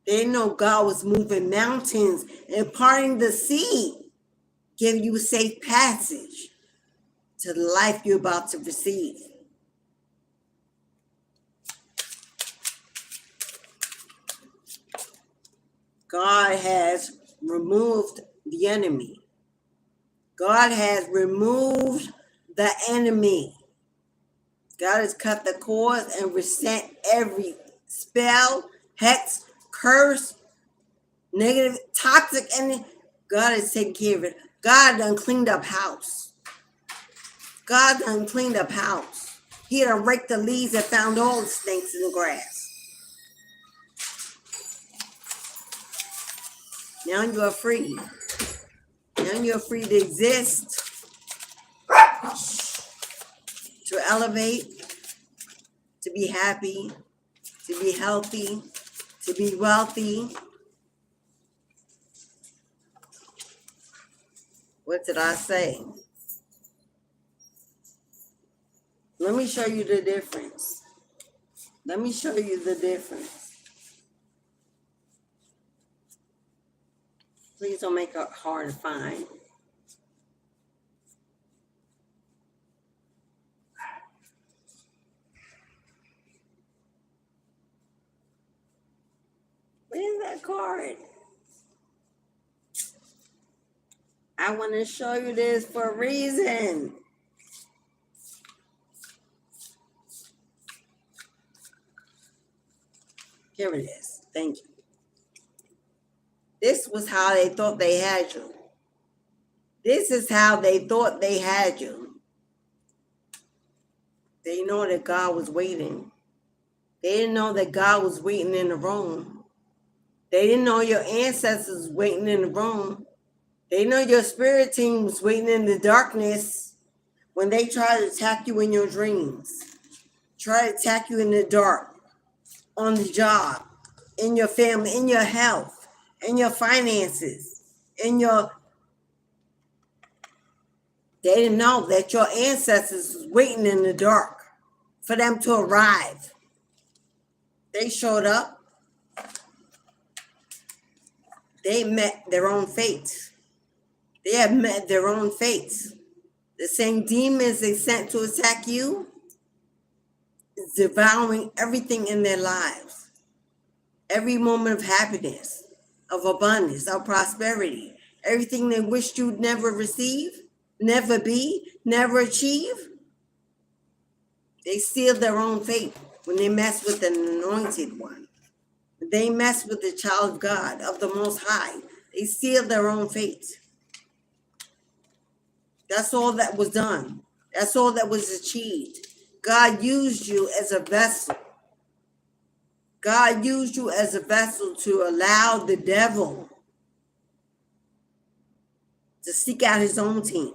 Speaker 1: They didn't know God was moving mountains and parting the sea, giving you safe passage to the life you're about to receive. God has removed the enemy. God has removed the enemy. God has cut the cords and resent every spell, hex, curse, negative, toxic, and God has taken care of it. God done cleaned up house. God done cleaned up house. He done raked the leaves and found all the snakes in the grass. Now you are free. Now you're free to exist, to elevate, to be happy, to be healthy, to be wealthy. What did I say? Let me show you the difference. Let me show you the difference. Please don't make it hard to find. Where's that card? I want to show you this for a reason. Here it is. Thank you. This was how they thought they had you. This is how they thought they had you. They didn't know that God was waiting. They didn't know that God was waiting in the room. They didn't know your ancestors was waiting in the room. They didn't know your spirit team was waiting in the darkness when they try to attack you in your dreams. Try to attack you in the dark, on the job, in your family, in your health, in your finances, in your... They didn't know that your ancestors was waiting in the dark for them to arrive. They showed up. They met their own fate. They have met their own fates. The same demons they sent to attack you is devouring everything in their lives. Every moment of happiness, of abundance, of prosperity, everything they wished you'd never receive, never be, never achieve. They seal their own fate when they mess with an anointed one. When they mess with the child of God, of the Most High, they seal their own fate. That's all that was done. That's all that was achieved. God used you as a vessel. God used you as a vessel to allow the devil to seek out his own team.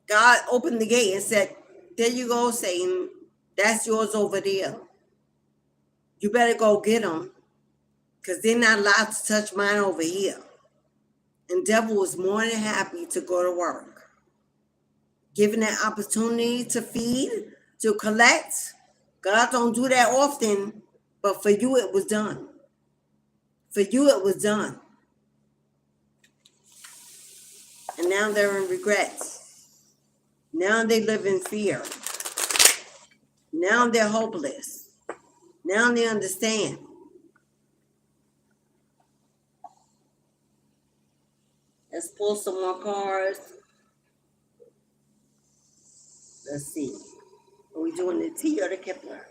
Speaker 1: God opened the gate and said, there you go, Satan. That's yours over there. You better go get them because they're not allowed to touch mine over here. And devil was more than happy to go to work. Given that opportunity to feed, to collect. God don't do that often, but for you it was done. For you it was done. And now they're in regret. Now they live in fear. Now they're hopeless. Now they understand. Let's pull some more cards. Let's see. Are we doing the T or the Kepler?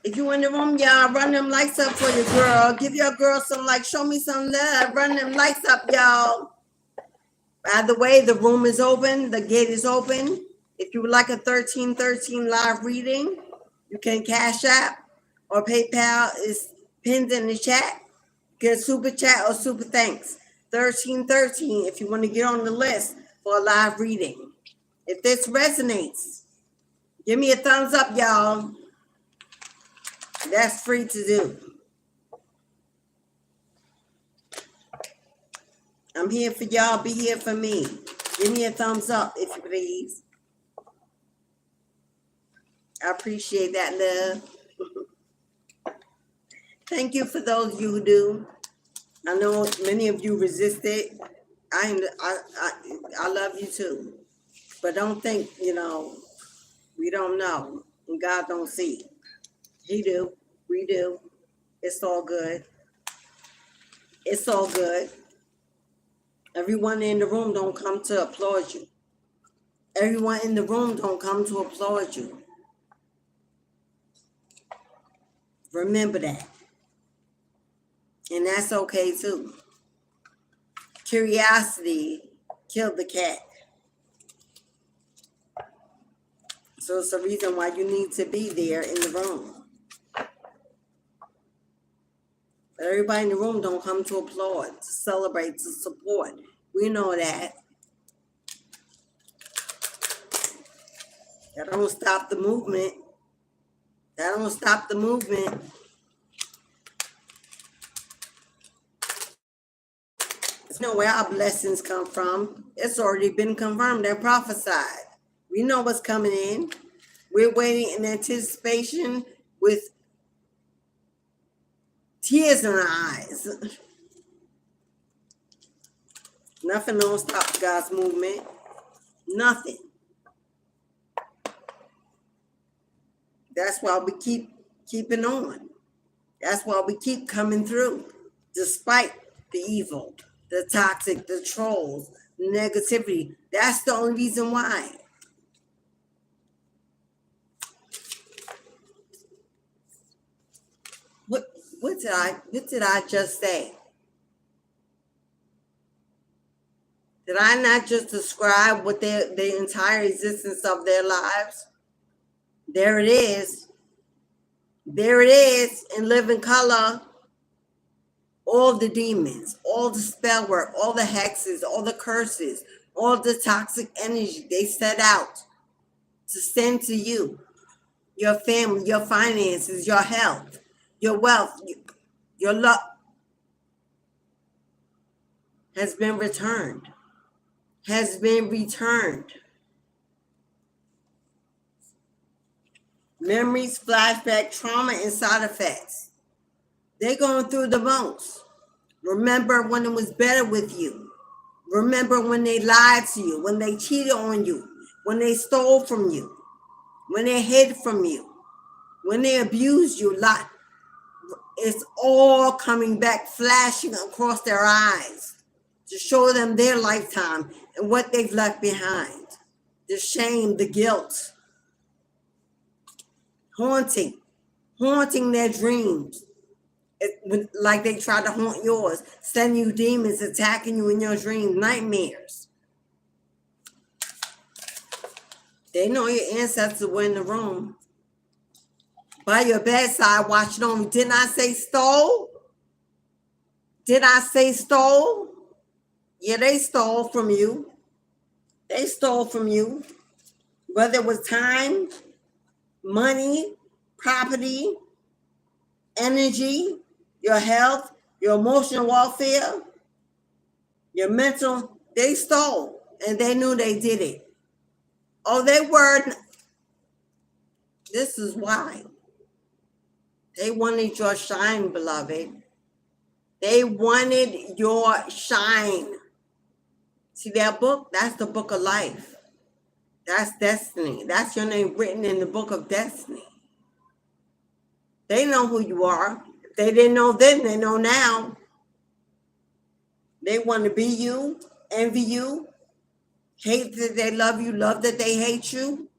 Speaker 1: If you in the room, y'all, run them lights up for your girl. Give your girl some likes. Show me some love. Run them lights up, y'all. By the way, the room is open. The gate is open. If you would like a 1313 live reading, you can Cash App or PayPal is pinned in the chat. Get a super chat or super thanks. 1313 if you want to get on the list for a live reading. If this resonates, give me a thumbs up, y'all. That's free to do. I'm here for y'all. Be here for me. Give me a thumbs up, if you please. I appreciate that, love. Thank you for those of you who do. I know many of you resisted. I love you too. But don't think, we don't know. And God don't see. He do. We do. It's all good. It's all good. Everyone in the room don't come to applaud you. Everyone in the room don't come to applaud you. Remember that. And that's okay too. Curiosity killed the cat. So it's a reason why you need to be there in the room. But everybody in the room don't come to applaud, to celebrate, to support. We know that. That don't stop the movement. That don't stop the movement. It's know where our blessings come from. It's already been confirmed and prophesied. We know what's coming in. We're waiting in anticipation with tears in our eyes. Nothing don't stop God's movement. Nothing. That's why we keep keeping on. That's why we keep coming through, despite the evil, the toxic, the trolls, the negativity. That's the only reason why. What did I just say? Did I not just describe what the entire existence of their lives? There it is. There it is in living color. All the demons, all the spell work, all the hexes, all the curses, all the toxic energy they set out to send to you, your family, your finances, your health, your wealth, your luck has been returned. Has been returned. Memories, flashback, trauma, and side effects. They're going through the most. Remember when it was better with you. Remember when they lied to you, when they cheated on you, when they stole from you, when they hid from you, when they abused you. It's all coming back, flashing across their eyes to show them their lifetime and what they've left behind. The shame, the guilt, haunting their dreams. Like they tried to haunt yours, sending you demons, attacking you in your dreams, nightmares. They know your ancestors were in the room by your bedside watching over. Didn't I say stole? Did I say stole? Yeah, they stole from you. They stole from you. Whether it was time, money, property, energy, your health, your emotional welfare, your mental, they stole. And they knew they did it. Oh, they were. This is why. They wanted your shine, beloved. They wanted your shine. See that book? That's the book of life. That's destiny. That's your name written in the book of destiny. They know who you are. If they didn't know then, they know now. They want to be you, envy you, hate that they love you, love that they hate you.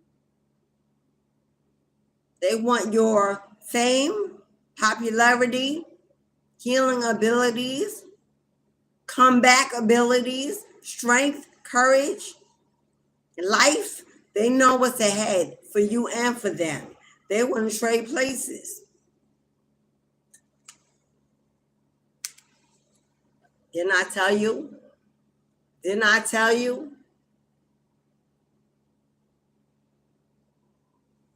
Speaker 1: They want your fame, popularity, healing abilities, comeback abilities, strength, courage, life. They know what's ahead for you and for them. They want to trade places. Didn't I tell you? Didn't I tell you?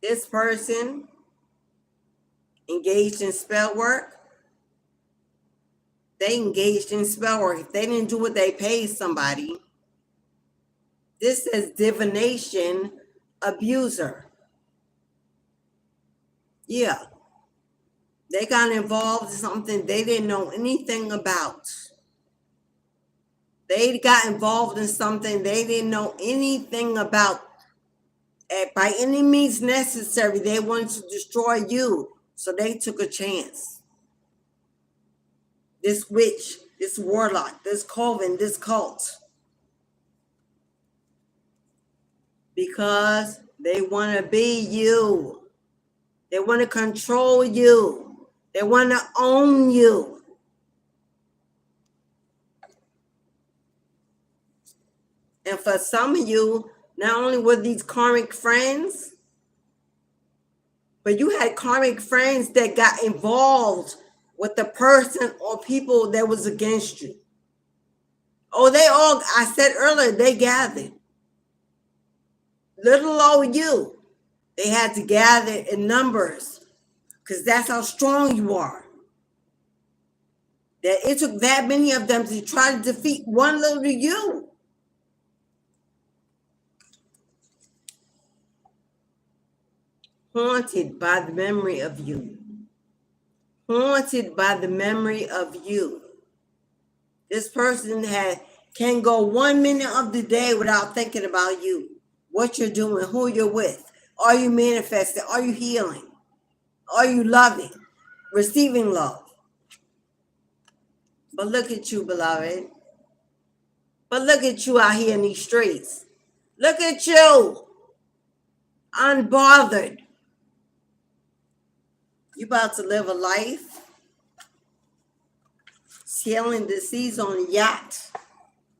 Speaker 1: This person engaged in spell work. They engaged in spell work. If they didn't do what they paid somebody, this says divination abuser. Yeah. They got involved in something they didn't know anything about. They got involved in something they didn't know anything about. By any means necessary, they wanted to destroy you. So they took a chance. This witch, this warlock, this coven, this cult. Because they want to be you. They want to control you. They want to own you. And for some of you, not only were these karmic friends, but you had karmic friends that got involved with the person or people that was against you. Oh, they all, I said earlier, they gathered. Little old you, they had to gather in numbers because that's how strong you are. That it took that many of them to try to defeat one little you. Haunted by the memory of you. Haunted by the memory of you. This person can go 1 minute of the day without thinking about you, what you're doing, who you're with. Are you manifesting? Are you healing? Are you loving? Receiving love? But look at you, beloved. But look at you out here in these streets. Look at you. Unbothered. You about to live a life sailing the seas on a yacht,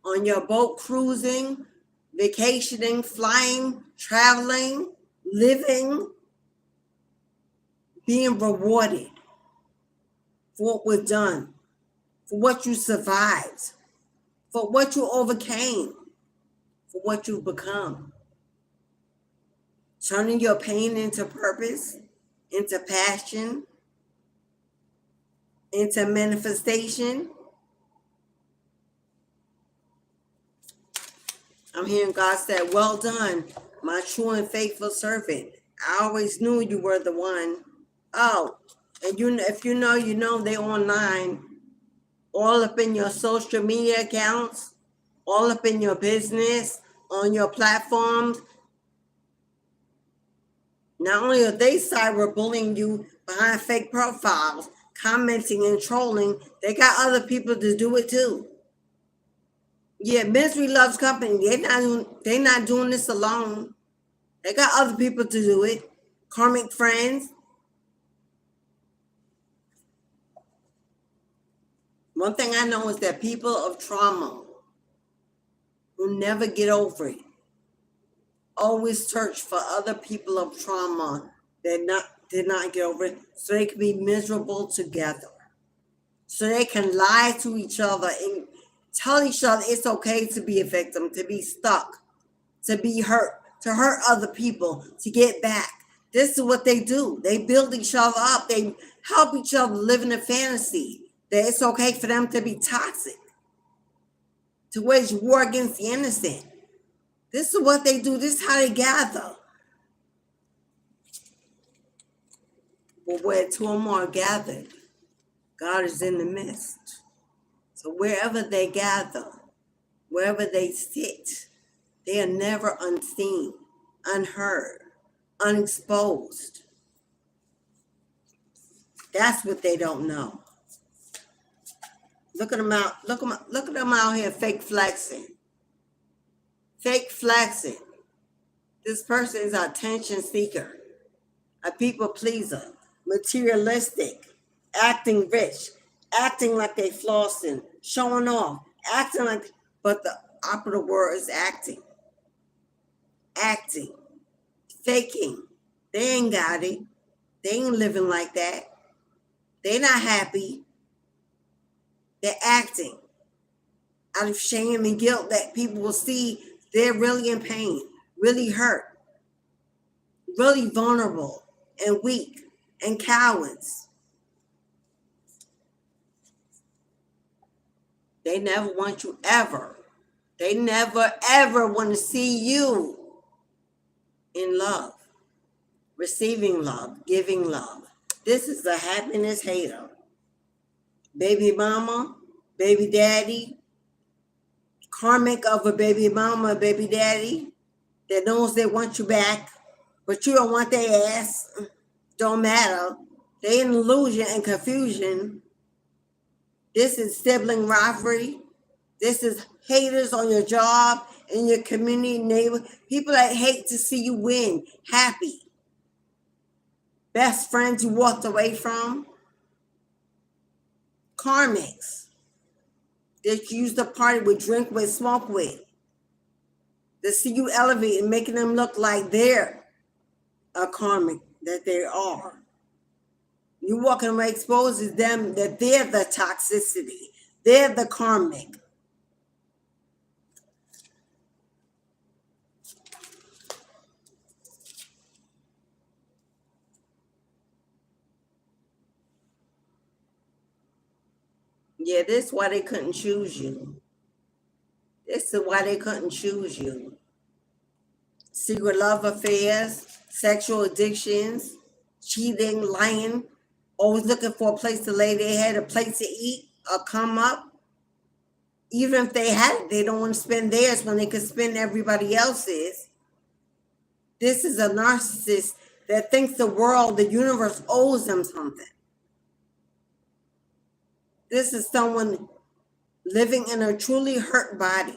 Speaker 1: on your boat, cruising, vacationing, flying, traveling, living, being rewarded for what was done, for what you survived, for what you overcame, for what you've become. Turning your pain into purpose, into passion, into manifestation. I'm hearing God said, well done, my true and faithful servant. I always knew you were the one. Oh, and if you know they online, all up in your social media accounts, all up in your business, on your platforms. Not only are they cyberbullying you behind fake profiles, commenting and trolling, they got other people to do it too. Yeah, misery loves company. They're not doing this alone. They got other people to do it. Karmic friends. One thing I know is that people of trauma who never get over it always search for other people of trauma that did not get over it so they can be miserable together. So they can lie to each other and tell each other it's okay to be a victim, to be stuck, to be hurt, to hurt other people, to get back. This is what they do. They build each other up. They help each other live in a fantasy that it's okay for them to be toxic, to wage war against the innocent. This is what they do. This is how they gather. But where two or more are gathered, God is in the midst. So wherever they gather, wherever they sit, they are never unseen, unheard, unexposed. That's what they don't know. Look at them out. Look at them out here fake flexing. Fake flexing. This person is an attention seeker, a people pleaser, materialistic, acting rich, acting like they flossing, showing off, acting like, but the opposite word is acting. Acting, faking. They ain't got it. They ain't living like that. They're not happy. They're acting out of shame and guilt that people will see they're really in pain, really hurt, really vulnerable and weak and cowards. They never want you ever. They never ever want to see you in love, receiving love, giving love. This is a happiness hater. Baby mama, baby daddy, karmic of a baby mama, a baby daddy that knows they want you back, but you don't want their ass. Don't matter. They in illusion and confusion. This is sibling rivalry. This is haters on your job, in your community, neighbor. People that hate to see you win, happy. Best friends you walked away from. Karmics that you used to party with, drink with, smoke with. That see you elevate and making them look like they're a karmic, that they are. You walking away exposes them that they're the toxicity. They're the karmic. Yeah, this is why they couldn't choose you. This is why they couldn't choose you. Secret love affairs, sexual addictions, cheating, lying, always looking for a place to lay their head, a place to eat, a come up. Even if they had it, they don't want to spend theirs when they could spend everybody else's. This is a narcissist that thinks the world, the universe owes them something. This is someone living in a truly hurt body,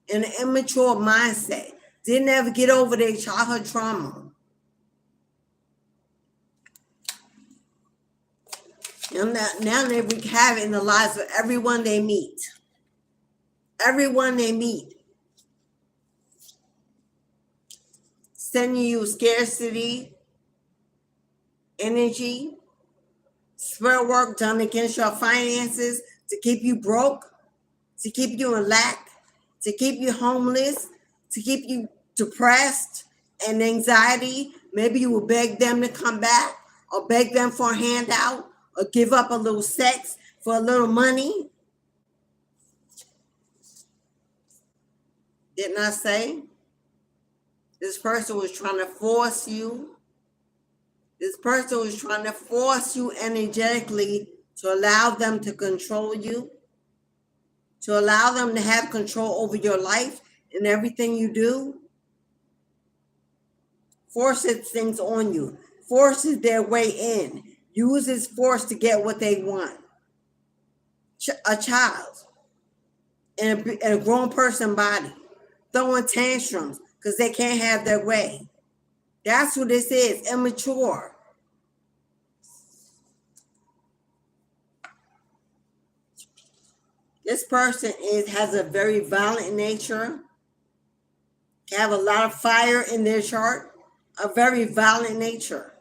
Speaker 1: in an immature mindset, didn't ever get over their childhood trauma. And now they wreak havoc in the lives of everyone they meet. Everyone they meet. Sending you scarcity, energy, spirit work done against your finances to keep you broke, to keep you in lack, to keep you homeless, to keep you depressed and anxiety. Maybe you will beg them to come back or beg them for a handout or give up a little sex for a little money. Didn't I say? This person was trying to force you. This person was trying to force you energetically to allow them to control you, to allow them to have control over your life and everything you do. Forces things on you, forces their way in, uses force to get what they want. A child in a grown person body throwing tantrums because they can't have their way. That's what this is, immature. This person has a very violent nature, can have a lot of fire in their chart, a very violent nature.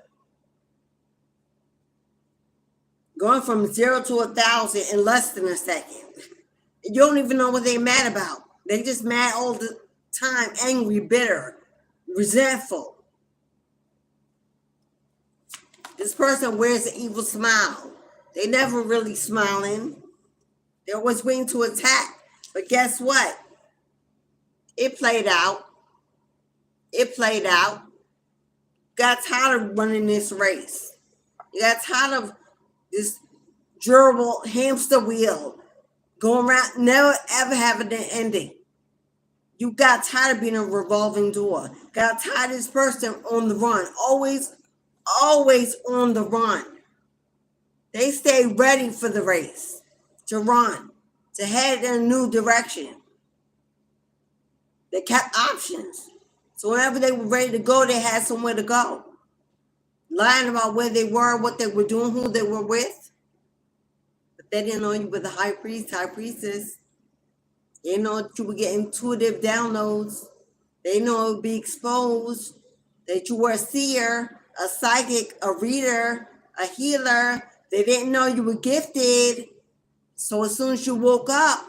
Speaker 1: Going from 0 to 1,000 in less than a second. You don't even know what they're mad about. They just mad all the time, angry, bitter, resentful. This person wears an evil smile. They never really smiling. They're always waiting to attack. But guess what? It played out. It played out. Got tired of running this race. You got tired of this durable hamster wheel going around, never ever having an ending. You got tired of being a revolving door. Got tired of this person on the run. Always on the run. They stay ready for the race, to run, to head in a new direction. They kept options. So whenever they were ready to go, they had somewhere to go. Lying about where they were, what they were doing, who they were with. But they didn't know you were the high priest, high priestess. They didn't know that you would get intuitive downloads. They know it would be exposed. That you were a seer, a psychic, a reader, a healer. They didn't know you were gifted. So as soon as you woke up,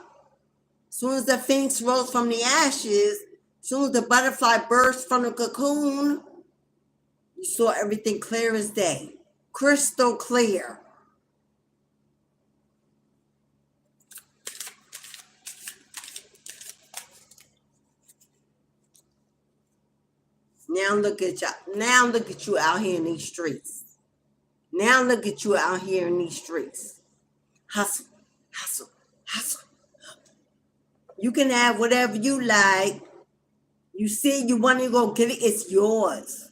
Speaker 1: as soon as the phoenix rose from the ashes, as soon as the butterfly burst from the cocoon, you saw everything clear as day, crystal clear. Now look at you. Now look at you out here in these streets. Now look at you out here in these streets. Hustle, hustle, hustle. You can have whatever you like. You see, you want to go get it, it's yours.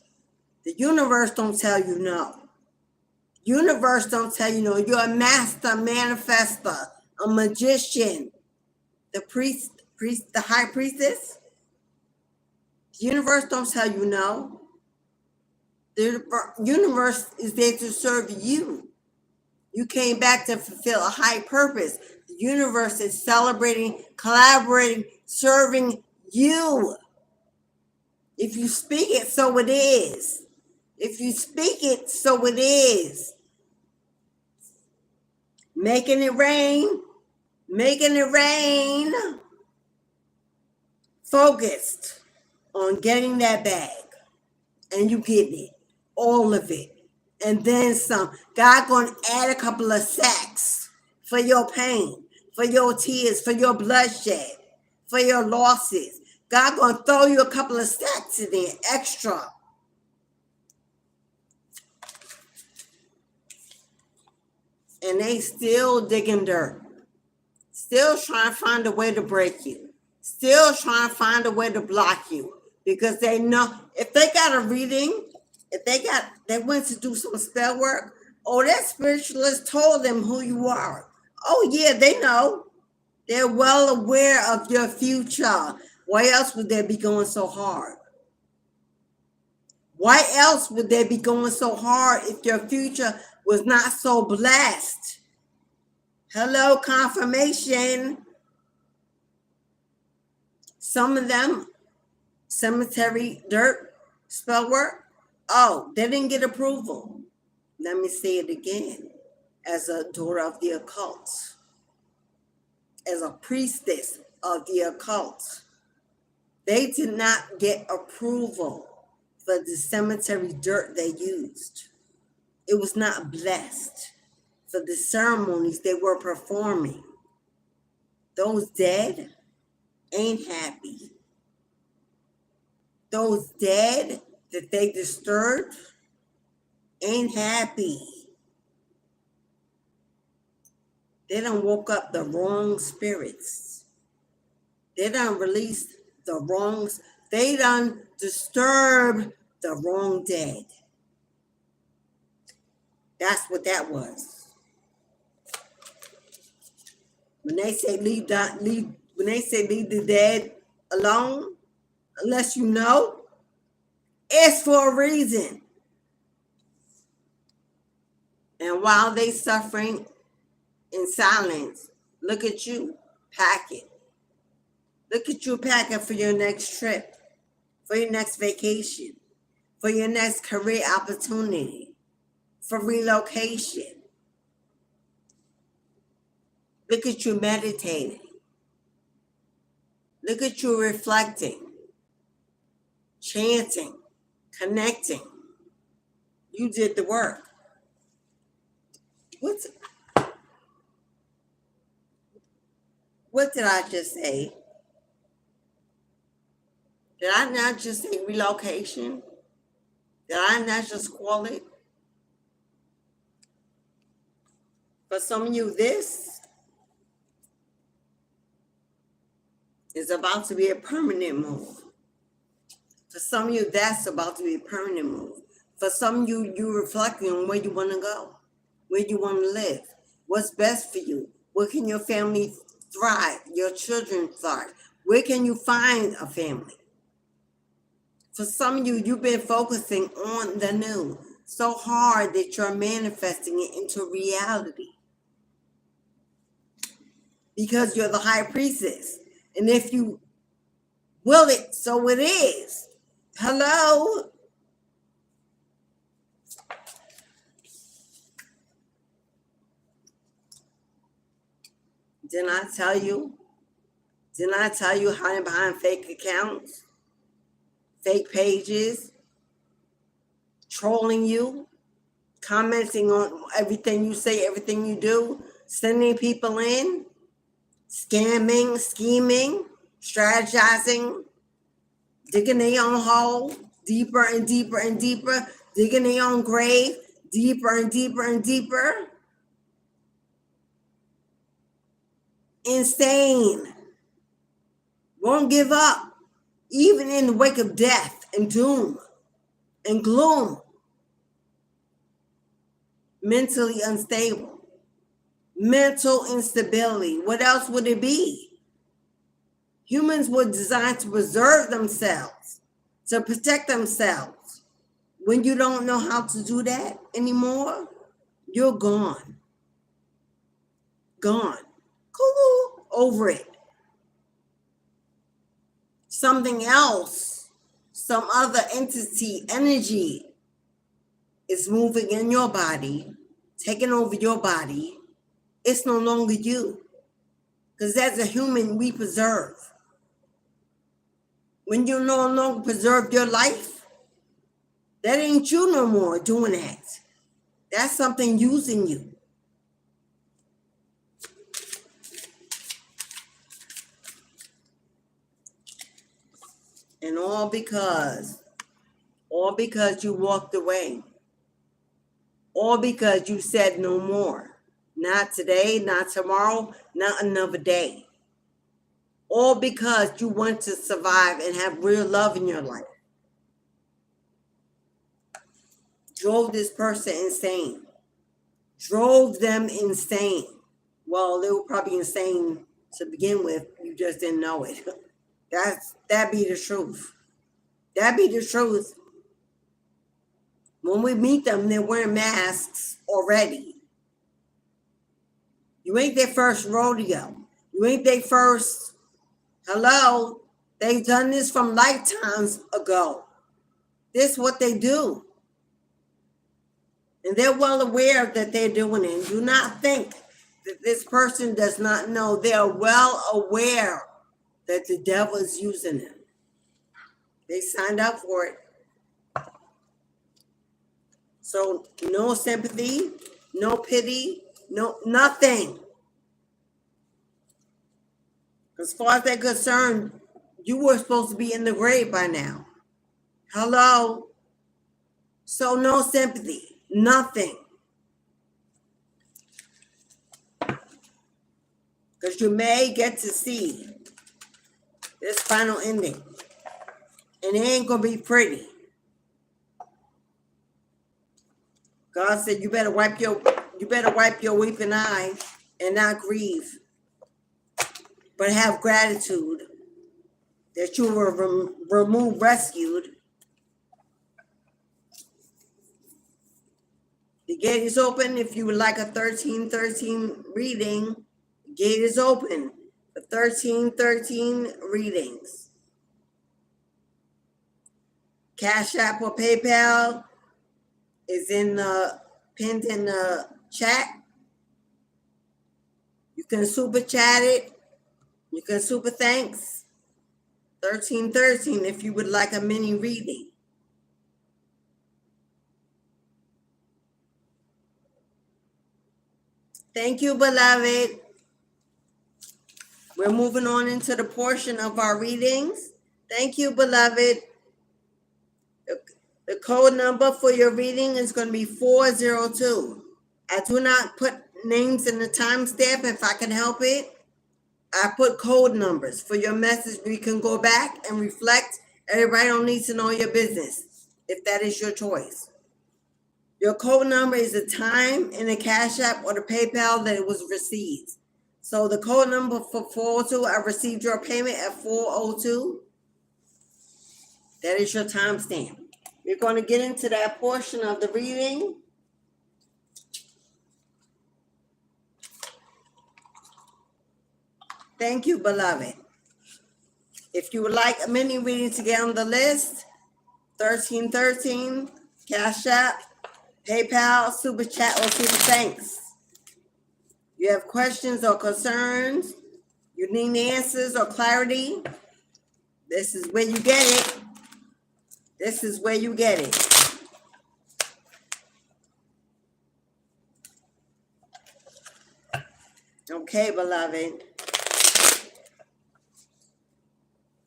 Speaker 1: The universe don't tell you no. Universe don't tell you no. You're a master manifester, a magician, the priest, the high priestess. The universe don't tell you no. The universe is there to serve you. You came back to fulfill a high purpose. The universe is celebrating, collaborating, serving you. If you speak it, so it is. If you speak it, so it is. Making it rain. Making it rain. Focused on getting that bag. And you getting it. All of it. And then some. God gonna add a couple of sacks for your pain, for your tears, for your bloodshed, for your losses. God gonna throw you a couple of stacks in there, extra. And they still digging dirt. Still trying to find a way to break you. Still trying to find a way to block you. Because they know if they got a reading, if they went to do some spell work, oh, that spiritualist told them who you are. Oh yeah, they know. They're well aware of your future. Why else would they be going so hard? Why else would they be going so hard if your future was not so blessed? Hello, confirmation. Some of them, cemetery dirt, spell work. Oh, they didn't get approval. Let me say it again. As a daughter of the occult, as a priestess of the occult, they did not get approval for the cemetery dirt they used. It was not blessed for the ceremonies they were performing. Those dead ain't happy. Those dead that they disturbed ain't happy. They done woke up the wrong spirits. They done released the wrongs. They done disturbed the wrong dead. That's what that was. When they say leave the dead alone, unless you know, it's for a reason. And while they suffering in silence, look at you packing. Look at you packing for your next trip, for your next vacation, for your next career opportunity, for relocation. Look at you meditating. Look at you reflecting, chanting, connecting. You did the work. What did I just say? Did I not just say relocation? Did I not just call it? For some of you, this is about to be a permanent move. For some of you, that's about to be a permanent move. For some of you, you're reflecting on where you want to go, where you want to live, what's best for you, where can your family thrive, your children thrive, where can you find a family? For some of you, you've been focusing on the new so hard that you're manifesting it into reality. Because you're the high priestess. And if you will it, so it is. Hello? Didn't I tell you? Didn't I tell you hiding behind fake accounts? Fake pages? Trolling you? Commenting on everything you say, everything you do? Sending people in? Scamming, scheming, strategizing, digging their own hole deeper and deeper and deeper, digging their own grave deeper and deeper and deeper. Insane. Won't give up, even in the wake of death and doom and gloom. Mentally unstable, mental instability. What else would it be? Humans were designed to preserve themselves, to protect themselves. When you don't know how to do that anymore, you're gone. Gone. Cool. Over it. Something else, some other entity, energy is moving in your body, taking over your body. It's no longer you. Because as a human, we preserve. When you no longer preserve your life, that ain't you no more doing that. That's something using you. And all because you walked away. All because you said no more. Not today, not tomorrow, not another day. All because you want to survive and have real love in your life. Drove this person insane. Drove them insane. Well, they were probably insane to begin with. You just didn't know it. That be the truth. That be the truth. When we meet them, they're wearing masks already. You ain't their first rodeo. You ain't their first, hello. They've done this from lifetimes ago. This is what they do. And they're well aware that they're doing it. Do not think that this person does not know. They're well aware that the devil is using them. They signed up for it. So no sympathy, no pity, no nothing. As far as they're concerned, you were supposed to be in the grave by now. Hello? So no sympathy, nothing. Because you may get to see this final ending. And it ain't going to be pretty. God said you better wipe your weeping eye and not grieve. But have gratitude that you were removed, rescued. The gate is open if you would like a 1313 reading. The gate is open for 1313 readings. Cashapp or PayPal is pinned in the chat. You can super chat it. You can super thanks. 1313 if you would like a mini reading. Thank you, beloved. We're moving on into the portion of our readings. Thank you, beloved. The code number for your reading is going to be 402. I do not put names in the timestamp if I can help it. I put code numbers for your message. We can go back and reflect. Everybody don't need to know your business if that is your choice. Your code number is the time in the Cash App or the PayPal that it was received. So the code number for 402, I received your payment at 402. That is your timestamp. We're going to get into that portion of the reading. Thank you, beloved. If you would like a mini reading to get on the list, 1313, Cash App, PayPal, Super Chat, or Super Thanks. You have questions or concerns, you need answers or clarity, this is where you get it. This is where you get it. Okay, beloved.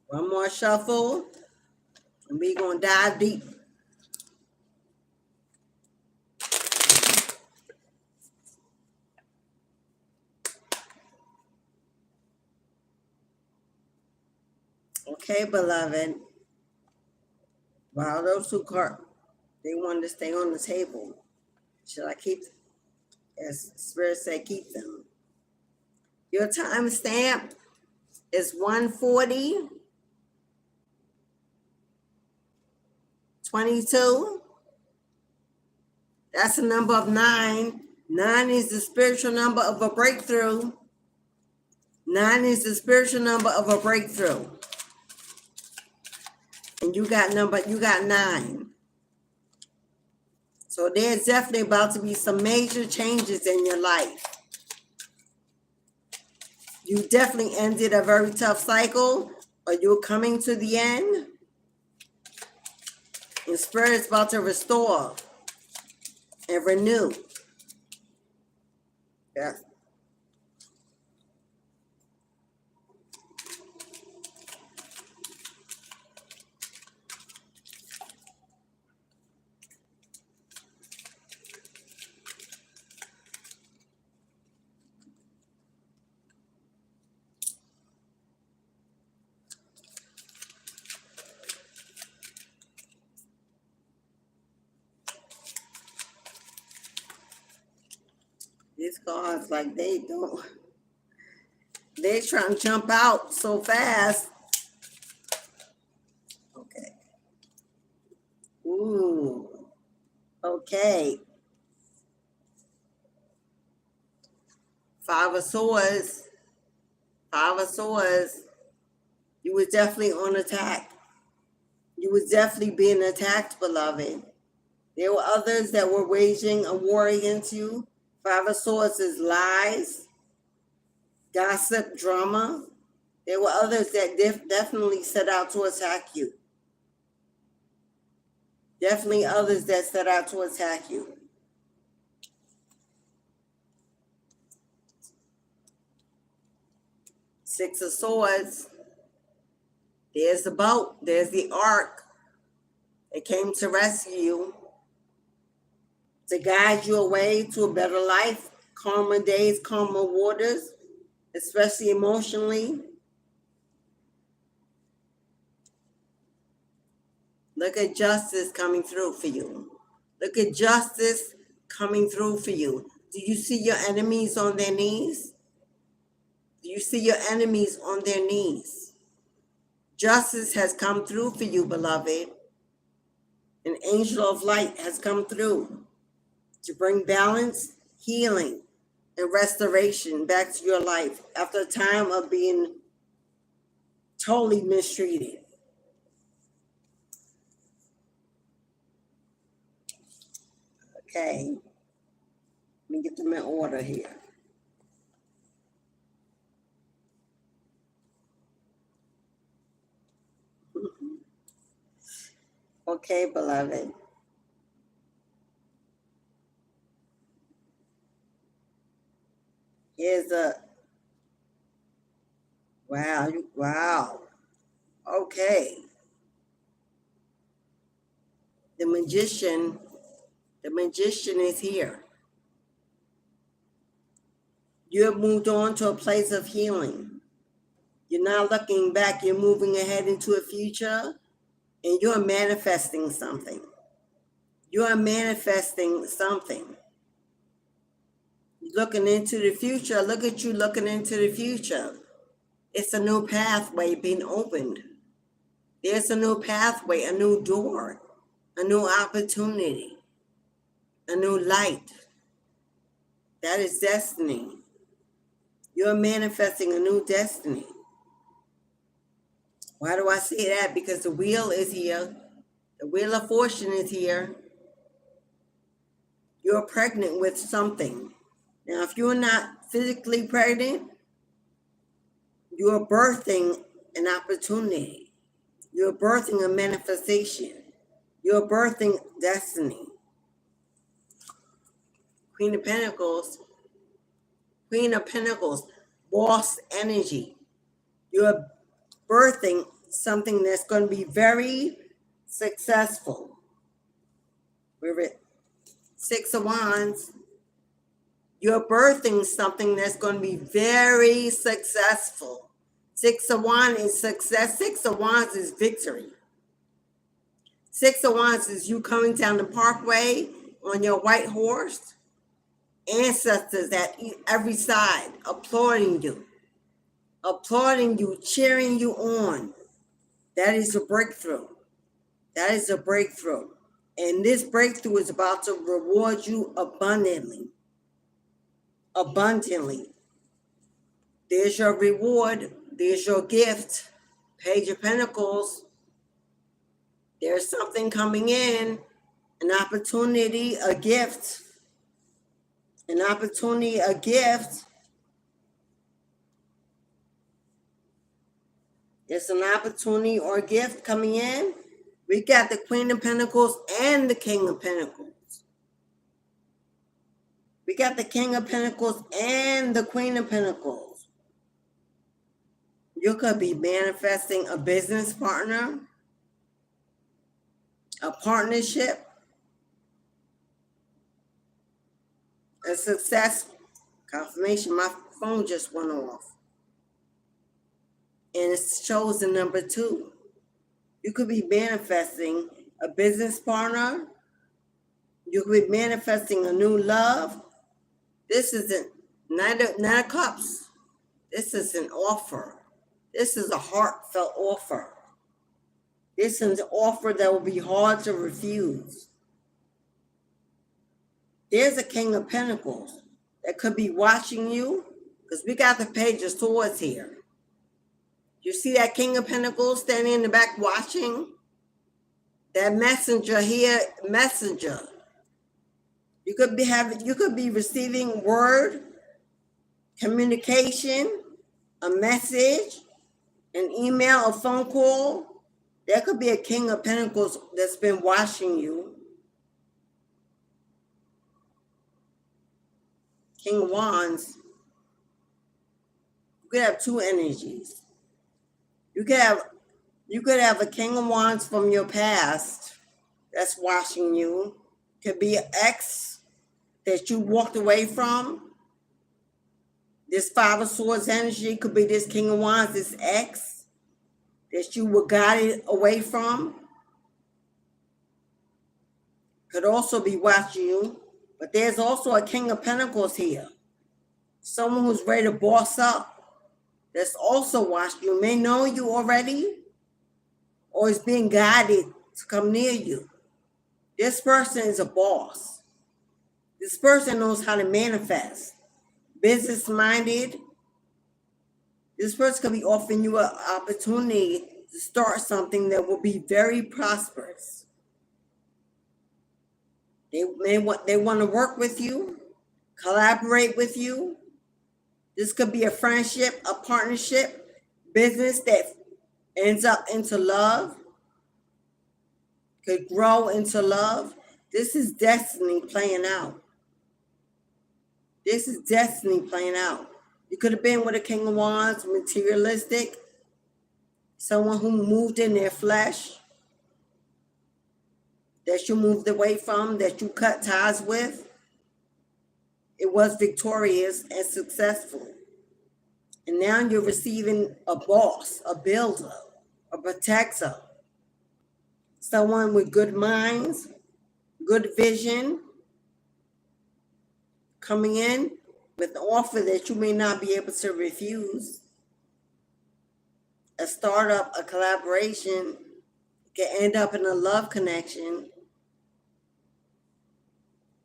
Speaker 1: One more shuffle, and we're going to dive deep. Okay, beloved. Wow, those two cards, they wanted to stay on the table. Should I keep them? As Spirit said, keep them. Your time stamp is 140-22. That's the number of 9. 9 is the spiritual number of a breakthrough. 9 is the spiritual number of a breakthrough. And you got 9. So there's definitely about to be some major changes in your life. You definitely ended a very tough cycle, or you're coming to the end. And Spirit is about to restore and renew. Yeah. These cards, like, they're trying to jump out so fast. Okay. Ooh. Okay. 5 of Swords. 5 of Swords. You was definitely on attack. You was definitely being attacked, beloved. There were others that were waging a war against you. 5 of Swords is lies, gossip, drama. There were others that definitely set out to attack you. Definitely others that set out to attack you. Six of Swords. There's the boat. There's the ark. It came to rescue you, to guide you away to a better life, calmer days, calmer waters, especially emotionally. Look at justice coming through for you. Look at justice coming through for you. Do you see your enemies on their knees? Do you see your enemies on their knees? Justice has come through for you, beloved. An angel of light has come through to bring balance, healing, and restoration back to your life after a time of being totally mistreated. Okay, let me get them in order here. Okay, beloved. Here's a, wow. Okay. The magician is here. You have moved on to a place of healing. You're not looking back, you're moving ahead into a future, and you're manifesting something. You are manifesting something. Looking into the future, look at you looking into the future. It's a new pathway being opened. There's a new pathway, a new door, a new opportunity, a new light. That is destiny. You're manifesting a new destiny. Why do I say that? Because the wheel is here. The wheel of fortune is here. You're pregnant with something. Now, if you're not physically pregnant, you're birthing an opportunity. You're birthing a manifestation. You're birthing destiny. Queen of Pentacles, boss energy. You're birthing something that's going to be very successful. We're at 6 of Wands. You're birthing something that's going to be very successful. Six of Wands is success. Six of Wands is victory. Six of Wands is you coming down the parkway on your white horse. Ancestors at every side applauding you, cheering you on. That is a breakthrough. That is a breakthrough. And this breakthrough is about to reward you abundantly. Abundantly. There's your reward. There's your gift. Page of Pentacles. There's something coming in. An opportunity, a gift. An opportunity, a gift. There's an opportunity or gift coming in. We got the Queen of Pentacles and the King of Pentacles. We got the King of Pentacles and the Queen of Pentacles. You could be manifesting a business partner, a partnership, a success. Confirmation, my phone just went off. And it shows the number 2. You could be manifesting a business partner. You could be manifesting a new love. This isn't Nine of Cups. This is an offer. This is a heartfelt offer. This is an offer that will be hard to refuse. There's a King of Pentacles that could be watching you, because we got the Page of Swords here. You see that King of Pentacles standing in the back watching? That messenger here, messenger. You could be receiving word, communication, a message, an email, a phone call. There could be a King of Pentacles that's been watching you. King of Wands. You could have 2 energies. You could have a King of Wands from your past that's watching you. Could be an ex that you walked away from. This 5 of Swords energy could be this King of Wands, this ex that you were guided away from. Could also be watching you. But there's also a King of Pentacles here. Someone who's ready to boss up. That's also watching you. May know you already, or is being guided to come near you. This person is a boss. This person knows how to manifest. Business-minded. This person could be offering you an opportunity to start something that will be very prosperous. They want to work with you, collaborate with you. This could be a friendship, a partnership, business that ends up into love, could grow into love. This is destiny playing out. This is destiny playing out. You could have been with a King of Wands, materialistic, someone who moved in their flesh, that you moved away from, that you cut ties with. It was victorious and successful. And now you're receiving a boss, a builder, a protector, someone with good minds, good vision, coming in with an offer that you may not be able to refuse. A startup, a collaboration, can end up in a love connection.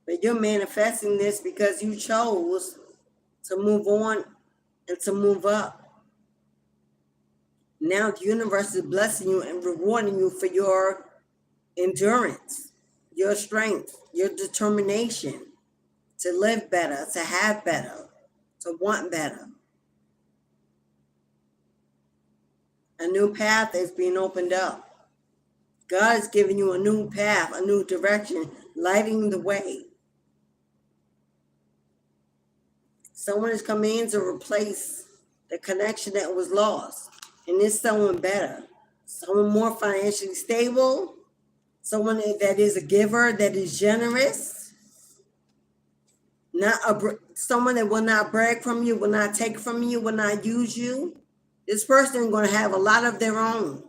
Speaker 1: But you're manifesting this because you chose to move on and to move up. Now the universe is blessing you and rewarding you for your endurance, your strength, your determination to live better, to have better, to want better. A new path is being opened up. God is giving you a new path, a new direction, lighting the way. Someone is coming in to replace the connection that was lost. And it's someone better, someone more financially stable, someone that is a giver, that is generous, someone that will not brag from you, will not take from you, will not use you. This person is going to have a lot of their own.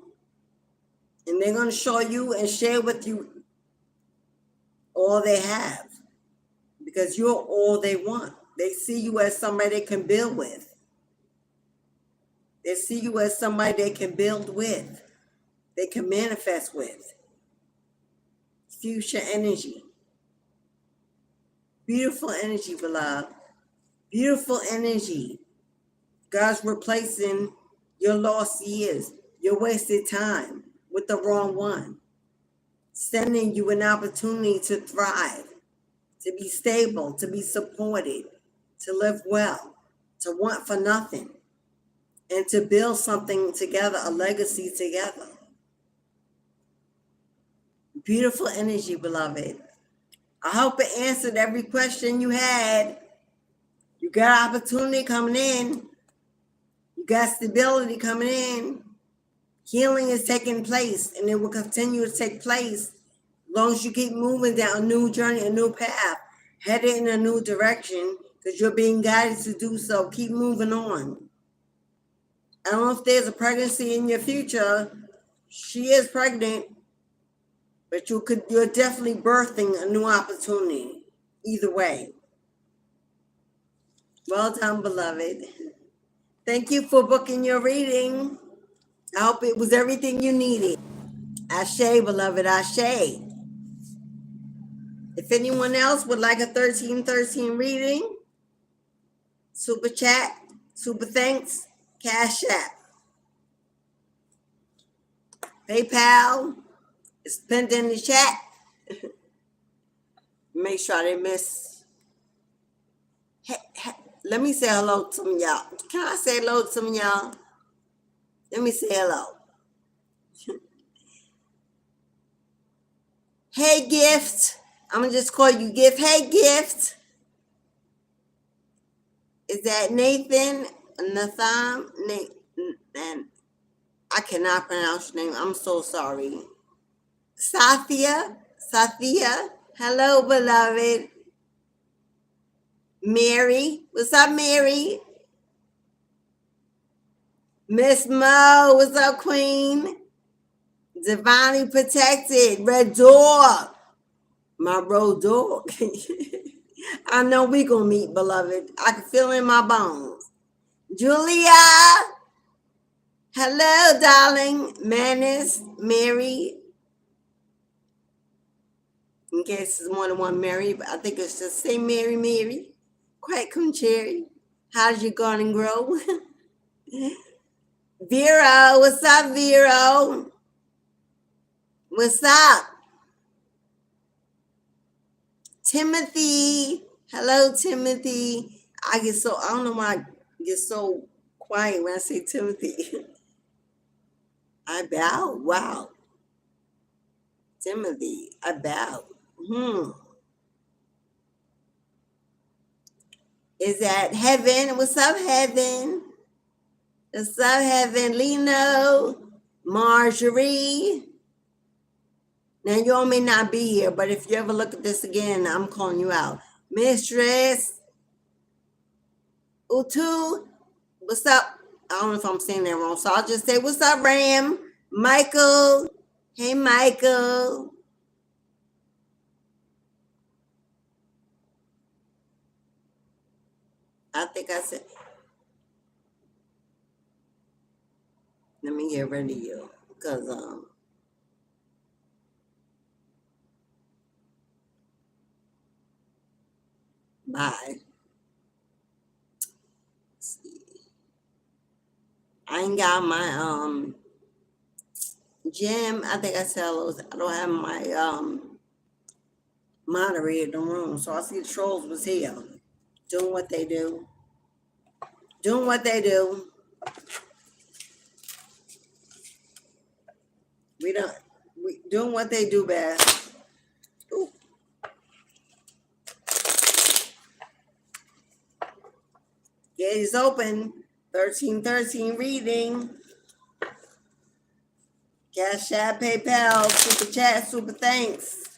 Speaker 1: And they're going to show you and share with you all they have. Because you're all they want. They see you as somebody they can build with. They see you as somebody they can build with. They can manifest with. Future energy. Beautiful energy, beloved. Beautiful energy. God's replacing your lost years, your wasted time with the wrong one. Sending you an opportunity to thrive, to be stable, to be supported, to live well, to want for nothing, and to build something together, a legacy together. Beautiful energy, beloved. I hope it answered every question you had. You got opportunity coming in. You got stability coming in. Healing is taking place, and it will continue to take place as long as you keep moving down a new journey, a new path, headed in a new direction, because you're being guided to do so. Keep moving on. I don't know if there's a pregnancy in your future. She is pregnant, but you're definitely birthing a new opportunity. Either way. Well done, beloved. Thank you for booking your reading. I hope it was everything you needed. Ashe, beloved, ashe. If anyone else would like a 1313 reading, super chat, super thanks, Cash App, PayPal, it's pinned in the chat. Make sure I didn't miss. Hey, let me say hello to some of y'all. Can I say hello to some of y'all? Let me say hello. Hey, Gift. I'm going to just call you Gift. Hey, Gift. Is that Nathan? Nathan? I cannot pronounce your name. I'm so sorry. Sathia. Hello, beloved. Mary. What's up, Mary? Miss Mo. What's up, Queen? Divinely protected. Red Dog. My road dog. I know we gonna meet, beloved. I can feel it in my bones. Julia. Hello, darling. Manus, Mary. In case it's more than one Mary, but I think it's just say Mary. Quite contrary. How's your garden grow? Vero, what's up, Vero? What's up? Timothy. Hello, Timothy. I don't know why I get so quiet when I say Timothy. I bow. Wow. Timothy, I bow. Is that Heaven? What's up, Heaven? What's up, Heaven? Lino, Marjorie. Now, you all may not be here, but if you ever look at this again, I'm calling you out. Mistress. Utu. What's up? I don't know if I'm saying that wrong, so I'll just say, what's up, Ram? Michael. Hey, Michael. I think I said, let me get rid of you, because, bye. Let's see. I ain't got my, Jim. I think I said hello. I don't have my, moderator in the room, so I see the trolls was here. Doing what they do. Doing what they do best. Ooh. Gate is open. 1313 reading. Cash App, PayPal, super chat, super thanks.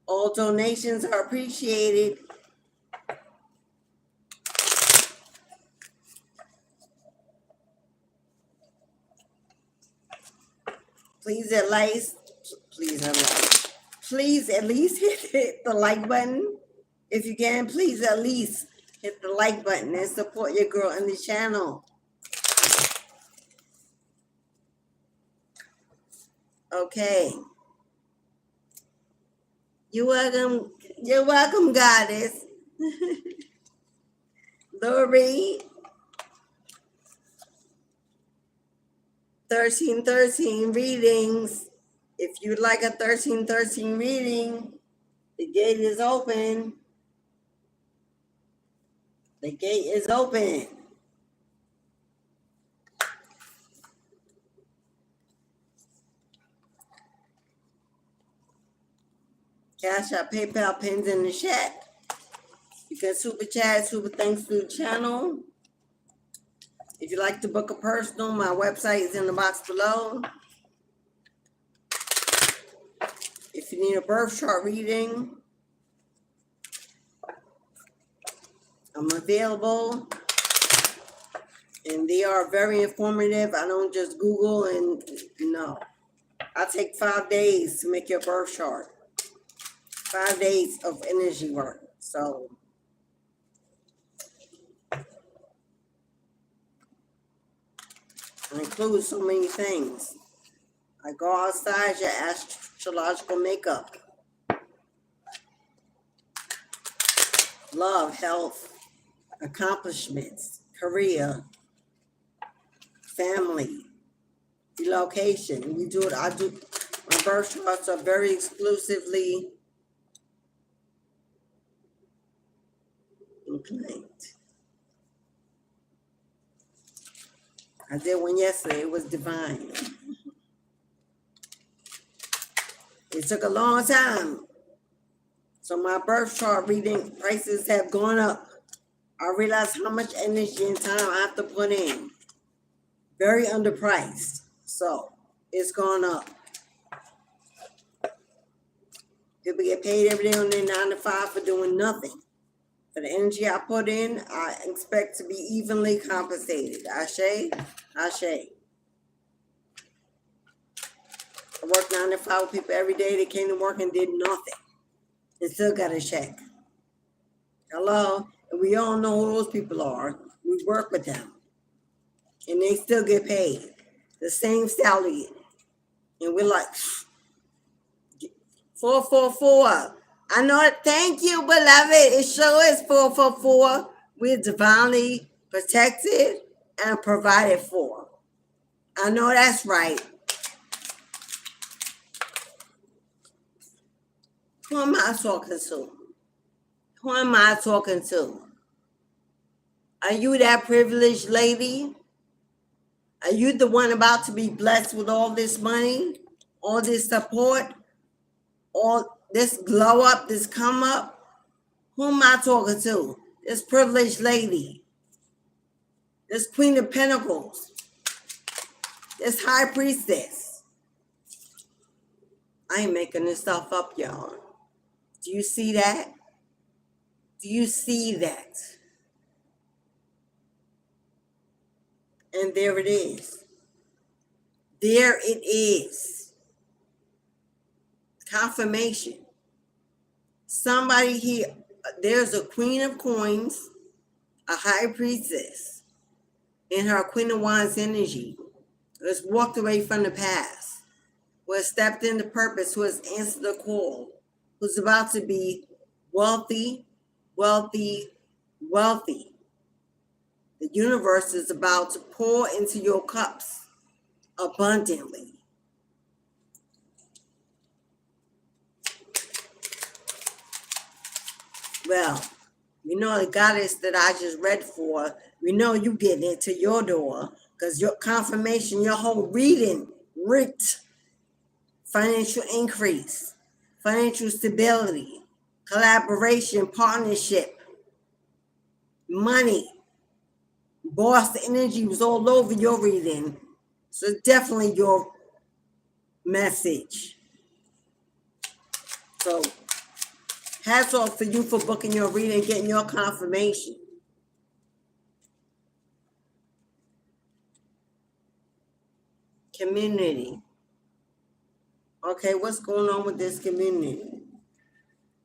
Speaker 1: All donations are appreciated. Please at least, please at least hit the like button. If you can, please at least hit the like button and support your girl in the channel. Okay. You're welcome. You're welcome, goddess. Lori. 1313 readings. If you'd like a 1313 reading, the gate is open. The gate is open. Cashapp, PayPal, pins in the chat. You can super chat, super thanks to the channel. If you'd like to book a personal, my website is in the box below. If you need a birth chart reading, I'm available. And they are very informative. I don't just Google and no. I take 5 days to make your birth chart. 5 days of energy work. So it includes so many things. I go outside your astrological makeup. Love, health, accomplishments, career, family, relocation. We do it. I do. My birth charts are very exclusively inclined. I did one yesterday. It was divine. It took a long time. So my birth chart reading prices have gone up. I realized how much energy and time I have to put in. Very underpriced. So it's gone up. People get paid every day on their 9 to 5 for doing nothing. For the energy I put in, I expect to be evenly compensated. Ashe, ashe. I work 9 to 5 with people every day. They came to work and did nothing. And still got a check. Hello? And we all know who those people are. We work with them. And they still get paid. The same salary. And we're like, 444. I know it. Thank you, beloved. It sure is 444. We're divinely protected and provided for. I know that's right. Who am I talking to? Who am I talking to? Are you that privileged lady? Are you the one about to be blessed with all this money, all this support, all this glow up, this come up? Who am I talking to? This privileged lady, this Queen of Pentacles, this High Priestess. I ain't making this stuff up, y'all. Do you see that? Do you see that? And there it is. There it is. Confirmation. Somebody here, there's a Queen of Coins, a High Priestess, in her Queen of Wands energy, who has walked away from the past, who has stepped into purpose, who has answered the call, who's about to be wealthy, wealthy, wealthy. The universe is about to pour into your cups abundantly. Well, you know the goddess that I just read for, we know you getting it to your door because your confirmation, your whole reading reeked financial increase, financial stability, collaboration, partnership, money. Boss energy was all over your reading. So definitely your message. So hats off for you for booking your reading and getting your confirmation. Community. Okay, what's going on with this community?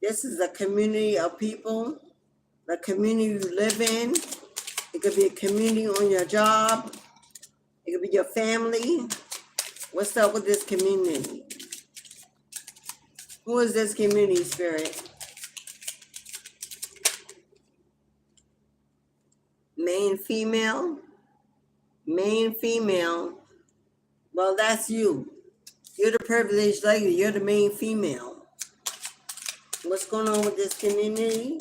Speaker 1: This is a community of people, the community you live in. It could be a community on your job. It could be your family. What's up with this community? Who is this community, Spirit? Main female? Main female. Well, that's you. You're the privileged lady. You're the main female. What's going on with this community?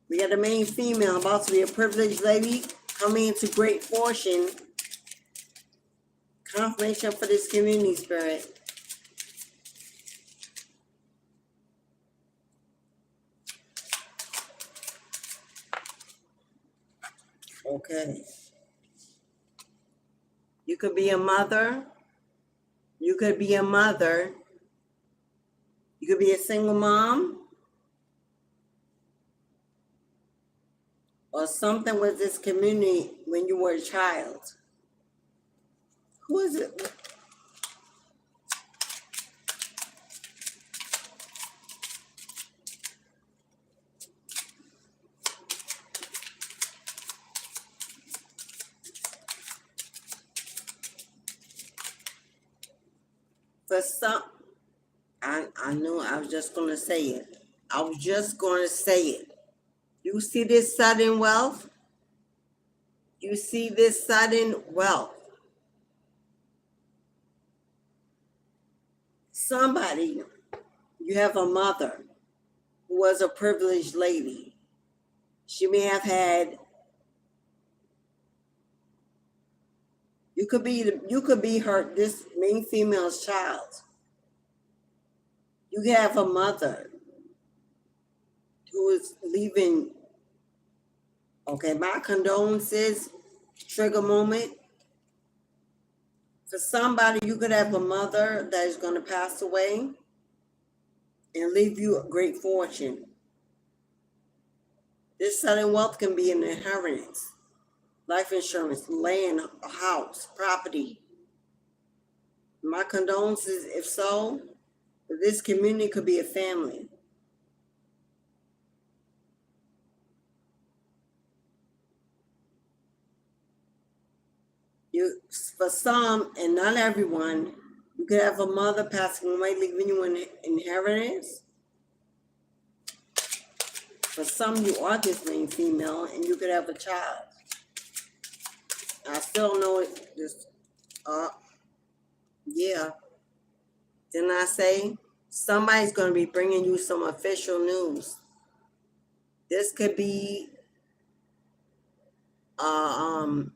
Speaker 1: We got a main female about to be a privileged lady coming into great fortune. Confirmation for this community, Spirit. Okay. You could be a mother. You could be a mother. You could be a single mom. Or something with this community when you were a child. Who is it? For some, I knew I was just going to say it. I was just going to say it. You see this sudden wealth? You see this sudden wealth. Somebody, you have a mother who was a privileged lady. She may have had, you could be her, this main female's child. You have a mother who is leaving. Okay, my condolences, trigger moment. For somebody, you could have a mother that is going to pass away and leave you a great fortune. This sudden wealth can be an inheritance, life insurance, land, a house, property. My condolences, if so, this community could be a family. For some, and not everyone, you could have a mother passing away, leaving you an inheritance. For some, you are this main female, and you could have a child. I still know it. Just, yeah. Didn't I say somebody's going to be bringing you some official news? This could be.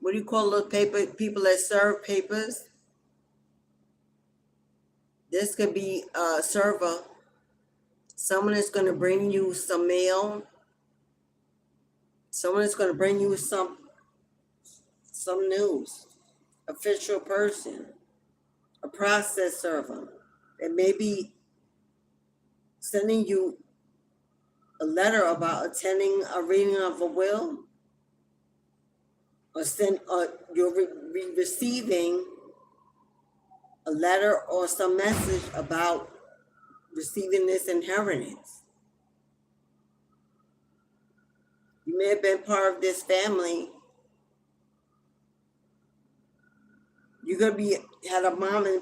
Speaker 1: What do you call those people that serve papers? This could be a server. Someone is going to bring you some mail. Someone is going to bring you some news. Official person, a process server. They may be sending you a letter about attending a reading of a will. Or you're receiving a letter or some message about receiving this inheritance. You may have been part of this family. You're gonna had a mom and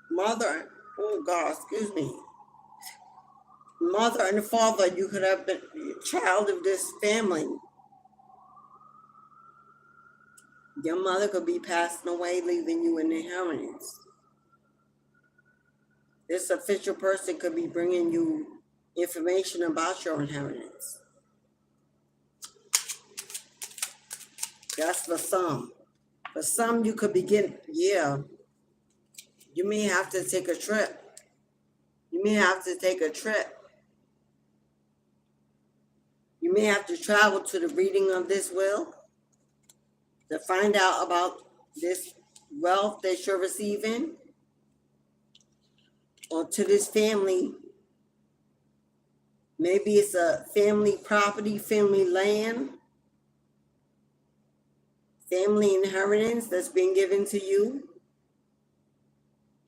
Speaker 1: mother. Oh God, excuse me. Mother and father. You could have been a child of this family. Your mother could be passing away, leaving you an inheritance. This official person could be bringing you information about your inheritance. That's for some. For some, you could be getting, you may have to take a trip. You may have to take a trip. You may have to travel to the reading of this will to find out about this wealth that you're receiving, or to this family. Maybe it's a family property, family land, family inheritance that's been given to you.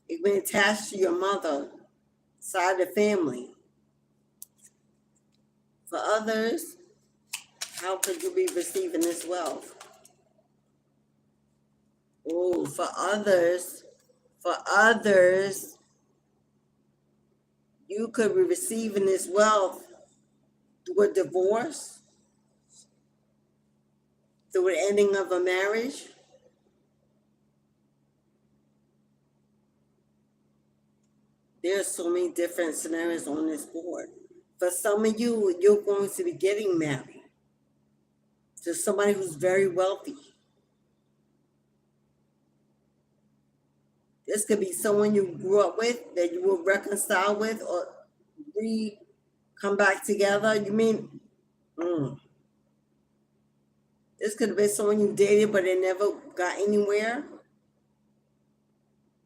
Speaker 1: It's been attached to your mother side of the family. For others, how could you be receiving this wealth? Oh, for others, you could be receiving this wealth through a divorce, through the ending of a marriage. There are so many different scenarios on this board. For some of you, you're going to be getting married to somebody who's very wealthy. This could be someone you grew up with that you will reconcile with or come back together. You mean, this could have been someone you dated but they never got anywhere.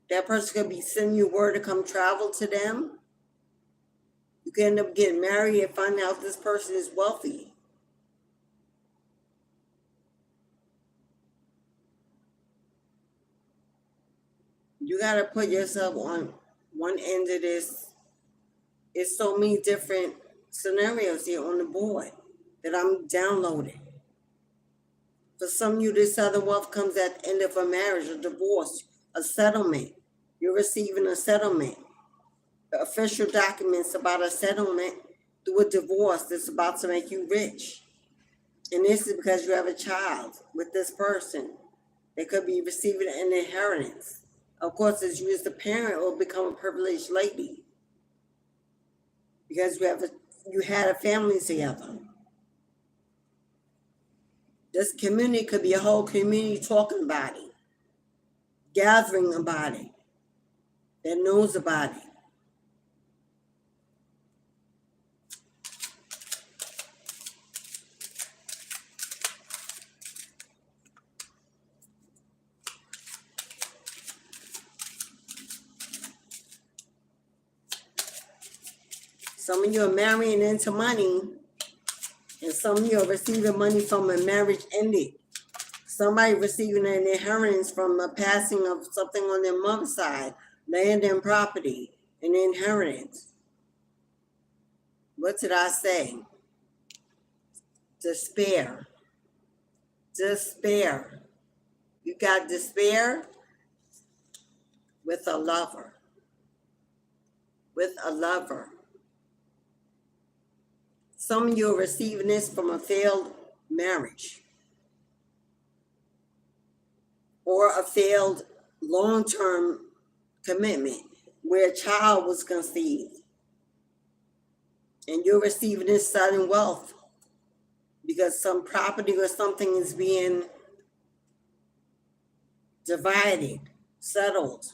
Speaker 1: That person could be sending you word to come travel to them. You could end up getting married and finding out this person is wealthy. You got to put yourself on one end of this. It's so many different scenarios here on the board that I'm downloading. For some of you, this other wealth comes at the end of a marriage, a divorce, a settlement. You're receiving a settlement. The official documents about a settlement through a divorce that's about to make you rich. And this is because you have a child with this person. They could be receiving an inheritance. Of course, as you as the parent will become a privileged lady because you had a family together. This community could be a whole community talking about it, gathering about it, that knows about it. Some of you are marrying into money, and some of you are receiving money from a marriage ended. Somebody receiving an inheritance from a passing of something on their mother's side, land and property, an inheritance. What did I say? Despair. Despair. You got despair with a lover. With a lover. Some of you are receiving this from a failed marriage or a failed long-term commitment where a child was conceived. And you're receiving this sudden wealth because some property or something is being divided, settled.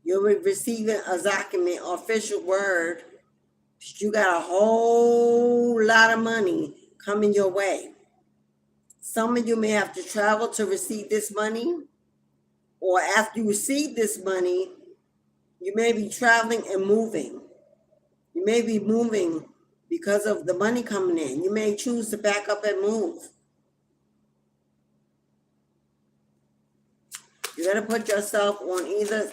Speaker 1: You're receiving a document, official word. You got a whole lot of money coming your way. Some of you may have to travel to receive this money, or after you receive this money, you may be traveling and moving. You may be moving because of the money coming in. You may choose to back up and move. You got to put yourself on either,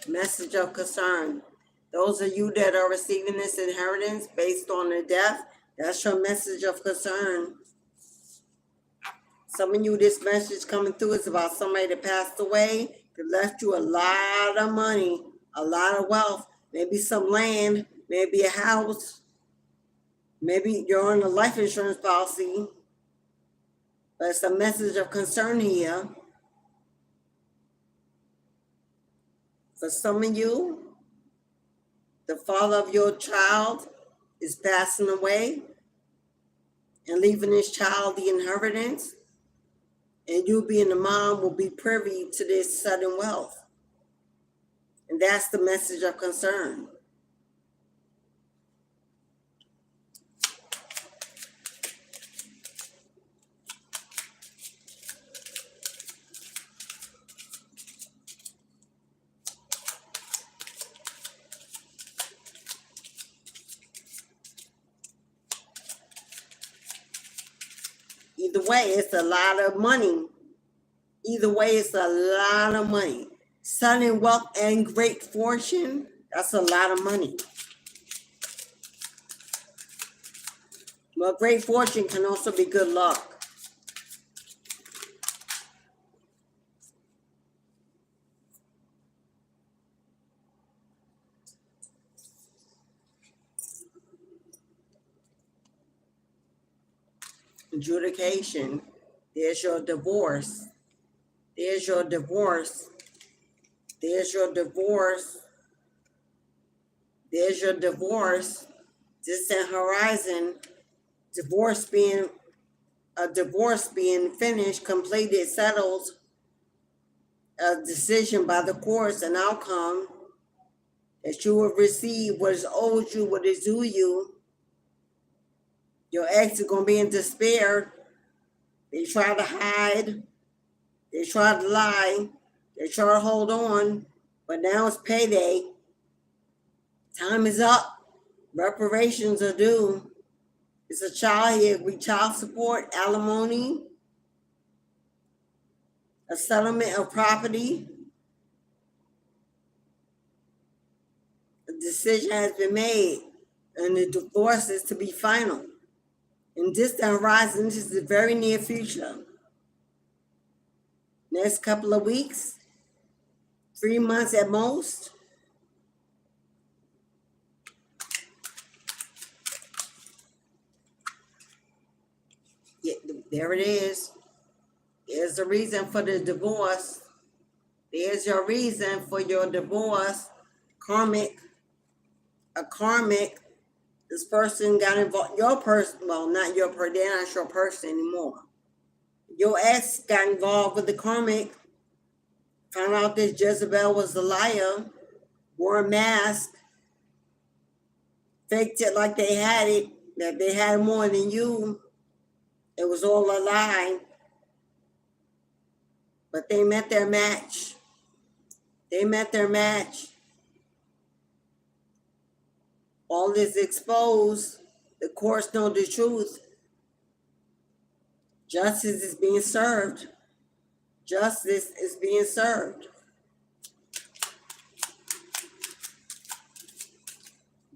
Speaker 1: message of concern. Those of you that are receiving this inheritance based on the death, that's your message of concern. Some of you, this message coming through is about somebody that passed away, that left you a lot of money, a lot of wealth, maybe some land, maybe a house, maybe you're on a life insurance policy, but it's a message of concern here. For some of you, the father of your child is passing away and leaving his child the inheritance, and you being the mom will be privy to this sudden wealth. And that's the message of concern. Either way, it's a lot of money. Either way, it's a lot of money. Sudden wealth and great fortune, that's a lot of money. But great fortune can also be good luck. Adjudication. There's your divorce. There's your divorce. There's your divorce. There's your divorce. Distant horizon. Divorce being finished, completed, settled. A decision by the courts, an outcome that you will receive what is owed you, what is due you. Your ex is going to be in despair. They try to hide. They try to lie. They try to hold on. But now it's payday. Time is up. Reparations are due. It's a child here. We child support, alimony, a settlement of property. A decision has been made, and the divorce is to be final. In distant horizon, this is the very near future. Next couple of weeks, 3 months at most. Yeah, there it is. There's the reason for the divorce. There's your reason for your divorce. Karmic. A karmic. This person got involved. Your person, well, not your person, they're not your person anymore. Your ex got involved with the karmic. Found out that Jezebel was a liar. Wore a mask. Faked it like they had it. That they had more than you. It was all a lie. But they met their match. They met their match. All is exposed. The courts know the truth. Justice is being served. Justice is being served.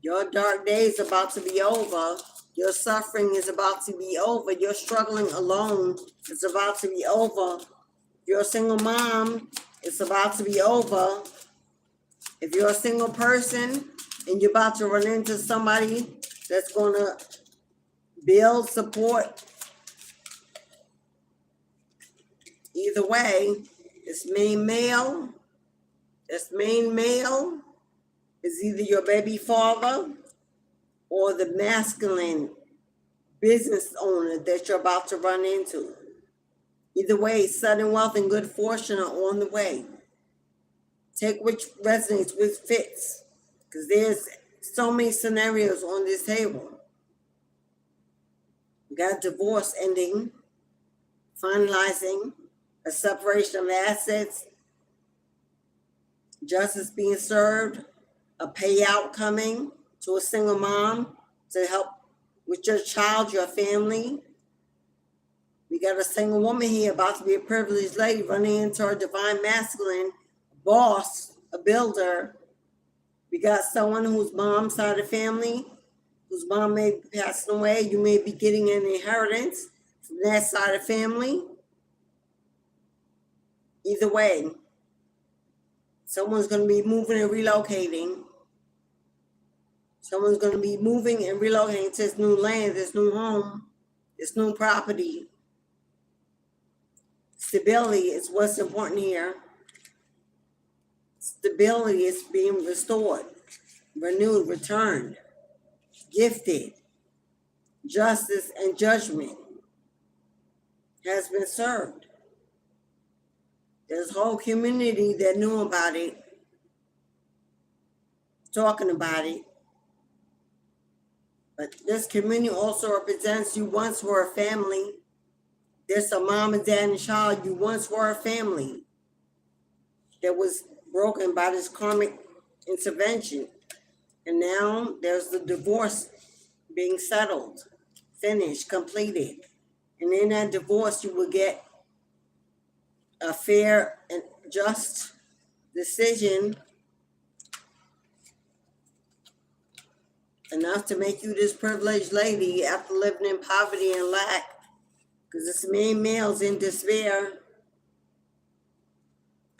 Speaker 1: Your dark days are about to be over. Your suffering is about to be over. Your struggling alone is about to be over. If you're a single mom, it's about to be over. If you're a single person and you're about to run into somebody that's going to build support, either way, this main male is either your baby father or the masculine business owner that you're about to run into. Either way, sudden wealth and good fortune are on the way. Take which resonates, which fits, because there's so many scenarios on this table. We got divorce ending, finalizing, a separation of assets, justice being served, a payout coming to a single mom to help with your child, your family. We got a single woman here about to be a privileged lady running into her divine masculine boss, a builder. We got someone whose mom's side of the family, whose mom may be passing away. You may be getting an inheritance from that side of the family. Either way, someone's going to be moving and relocating. Someone's going to be moving and relocating to this new land, this new home, this new property. Stability is what's important here. Stability is being restored, renewed, returned, gifted. Justice and judgment has been served. There's a whole community that knew about it, talking about it. But this community also represents you once were a family. There's a mom and dad and child. You once were a family that was broken by this karmic intervention. And now there's the divorce being settled, finished, completed. And in that divorce, you will get a fair and just decision enough to make you this privileged lady after living in poverty and lack. Because this main male's in despair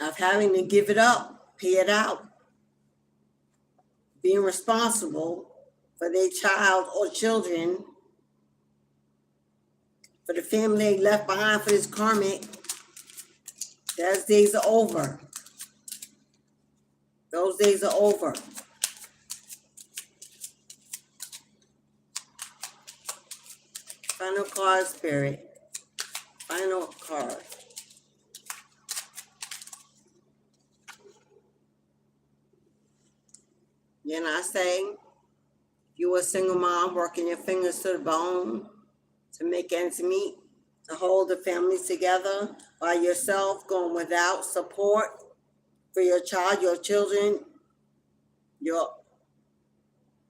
Speaker 1: of having to give it up, pay it out, being responsible for their child or children, for the family they left behind for this karmic. Those days are over. Those days are over. Final card, Spirit. Final card. Then I say, if you're a single mom working your fingers to the bone to make ends meet, to hold the family together by yourself, going without support for your child, your children, your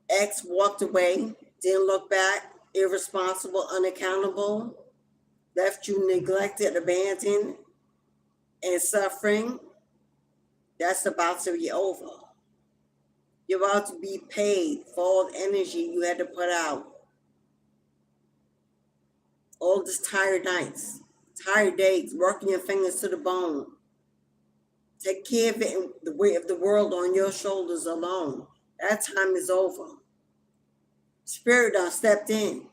Speaker 1: ex walked away, didn't look back, irresponsible, unaccountable, left you neglected, abandoned, and suffering, that's about to be over. You're about to be paid for all the energy you had to put out. All these tired nights, tired days, working your fingers to the bone. Take care of it and the weight of the world on your shoulders alone. That time is over. Spirit done stepped in.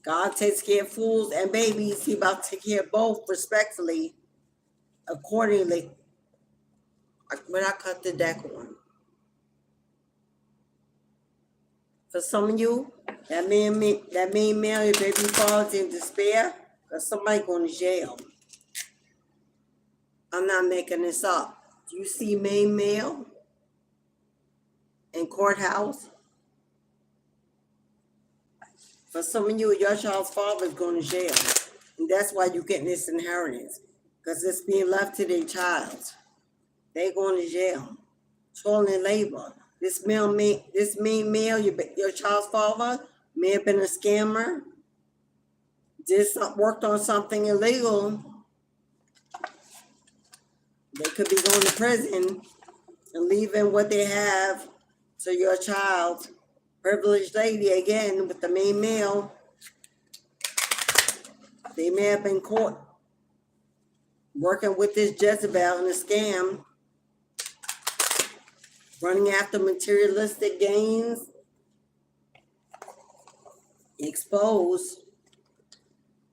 Speaker 1: God takes care of fools and babies. He about to take care of both respectfully, accordingly. When I cut the deck on. For some of you, that main male, your baby father's in despair because somebody going to jail. I'm not making this up. Do you see main male in courthouse? For some of you, your child's father is going to jail. And that's why you're getting this inheritance. Because it's being left to their child. They going to jail. Stolen labor. This main male, your child's father, may have been a scammer. Worked on something illegal. They could be going to prison and leaving what they have to your child. Privileged lady, again, with the main male. They may have been caught working with this Jezebel in a scam, running after materialistic gains, exposed.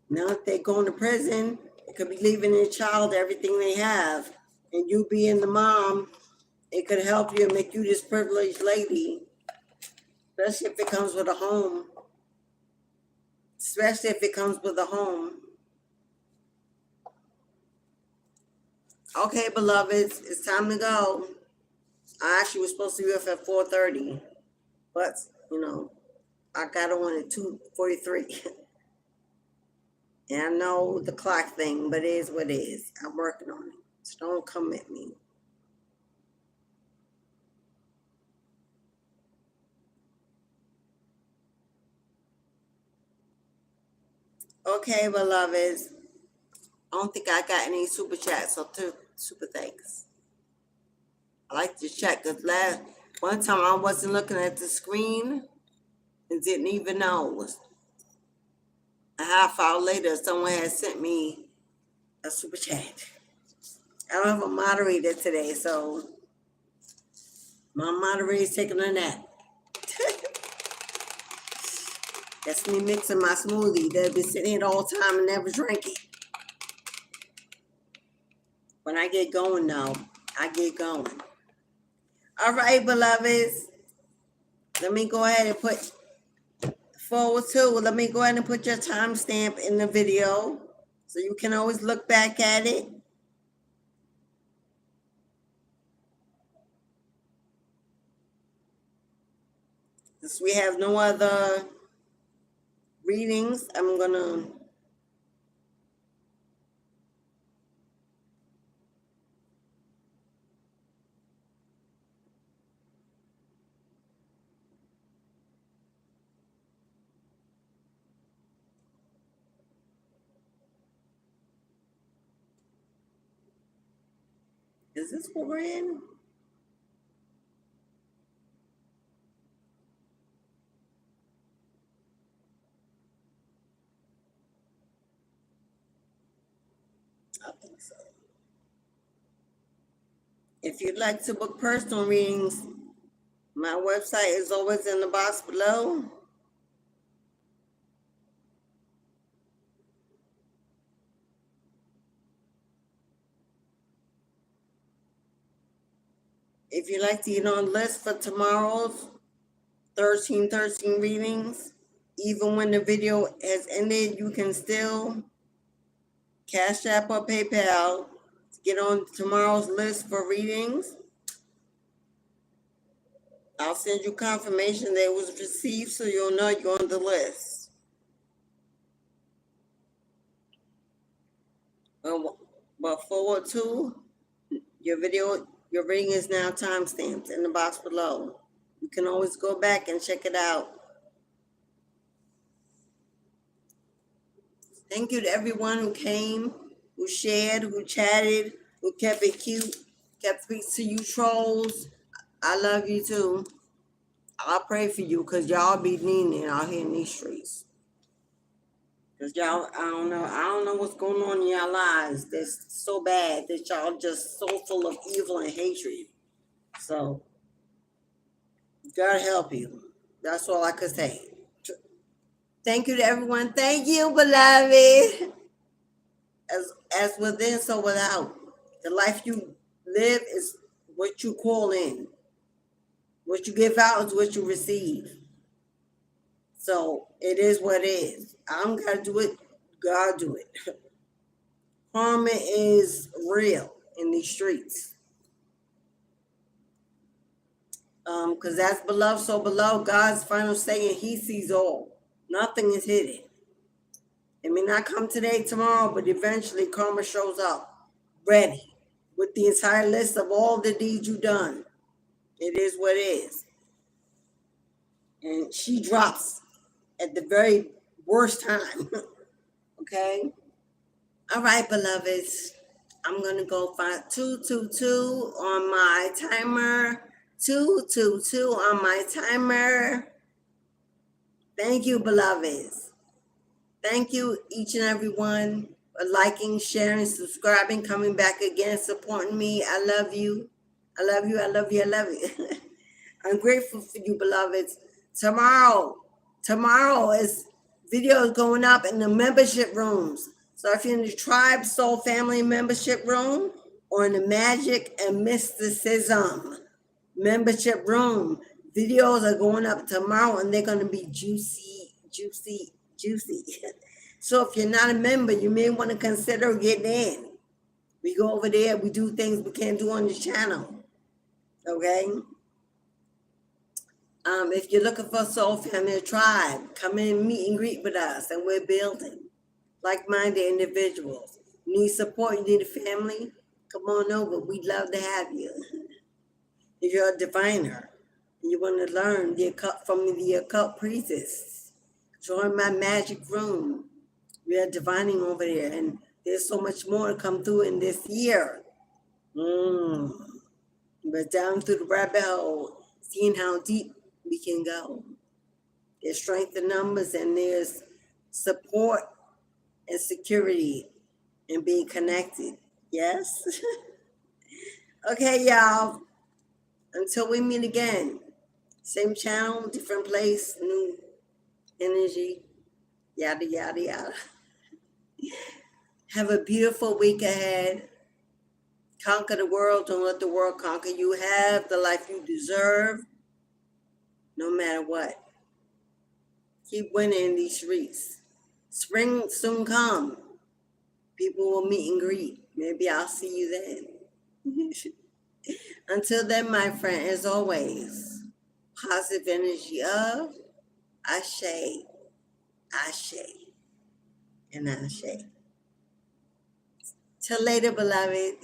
Speaker 1: Now if they're going to prison, it could be leaving their child everything they have. And you being the mom, it could help you and make you this privileged lady, especially if it comes with a home. Especially if it comes with a home. Okay, beloveds, it's time to go. I actually was supposed to be off at 4:30, but, I got on at 2:43. And I know the clock thing, but it is what it is. I'm working on it. So don't come at me. Okay, beloveds. I don't think I got any super chats or super thanks. I like to check because one time I wasn't looking at the screen and didn't even know. It was a half hour later, someone had sent me a super chat. I don't have a moderator today, so my moderator is taking a nap. That's me mixing my smoothie. They've been sitting here the whole time and never drank it. When I get going, though, I get going. All right, beloveds. Let me go ahead and put forward to. Let me go ahead and put your timestamp in the video so you can always look back at it. Since we have no other readings, I'm going to Is this what we're in? I think so. If you'd like to book personal readings, my website is always in the box below. If you'd like to get on the list for tomorrow's 1313 readings, even when the video has ended, you can still Cash App or PayPal to get on tomorrow's list for readings. I'll send you confirmation that it was received so you'll know you're on the list. But forward to your reading is now timestamped in the box below. You can always go back and check it out. Thank you to everyone who came, who shared, who chatted, who kept it cute, kept speaks to you trolls. I love you too. I'll pray for you because y'all be needing it out here in these streets. Because y'all, I don't know what's going on in y'all lives that's so bad that y'all just so full of evil and hatred. So, God help you. That's all I could say. Thank you to everyone. Thank you, beloved. As within, so without. The life you live is what you call in. What you give out is what you receive. So it is what it is. I don't gotta do it. God do it. Karma is real in these streets. Because that's beloved, so below God's final saying, He sees all. Nothing is hidden. It may not come today, tomorrow, but eventually karma shows up, ready, with the entire list of all the deeds you've done. It is what it is. And she drops at the very worst time. Okay? All right, beloveds. I'm going to go find 222 on my timer. 222 on my timer. Thank you, beloveds. Thank you, each and every one, for liking, sharing, subscribing, coming back again, supporting me. I love you. I love you. I love you. I love you. I'm grateful for you, beloveds. Tomorrow is videos going up in the membership rooms. So if you're in the Tribe Soul Family membership room or in the Magic and Mysticism membership room, videos are going up tomorrow and they're going to be juicy, juicy, juicy. So if you're not a member, you may want to consider getting in. We go over there, we do things we can't do on the channel. Okay? If you're looking for a soul family tribe, come in, meet and greet with us, and we're building like-minded individuals. You need support, you need a family, come on over. We'd love to have you. If you're a diviner and you want to learn from the occult priestess, join my magic room. We are divining over there, and there's so much more to come through in this year. We're down through the rabbit hole, seeing how deep we can go. There's strength in numbers, and there's support and security and being connected. Yes? Okay, y'all. Until we meet again, same channel, different place, new energy, yada, yada, yada. Have a beautiful week ahead. Conquer the world. Don't let the world conquer you. Have the life you deserve, no matter what. Keep winning in these streets. Spring soon come. People will meet and greet. Maybe I'll see you then. Until then, my friend, as always, positive energy of Ashe, Ashe, and Ashe. Till later, beloved.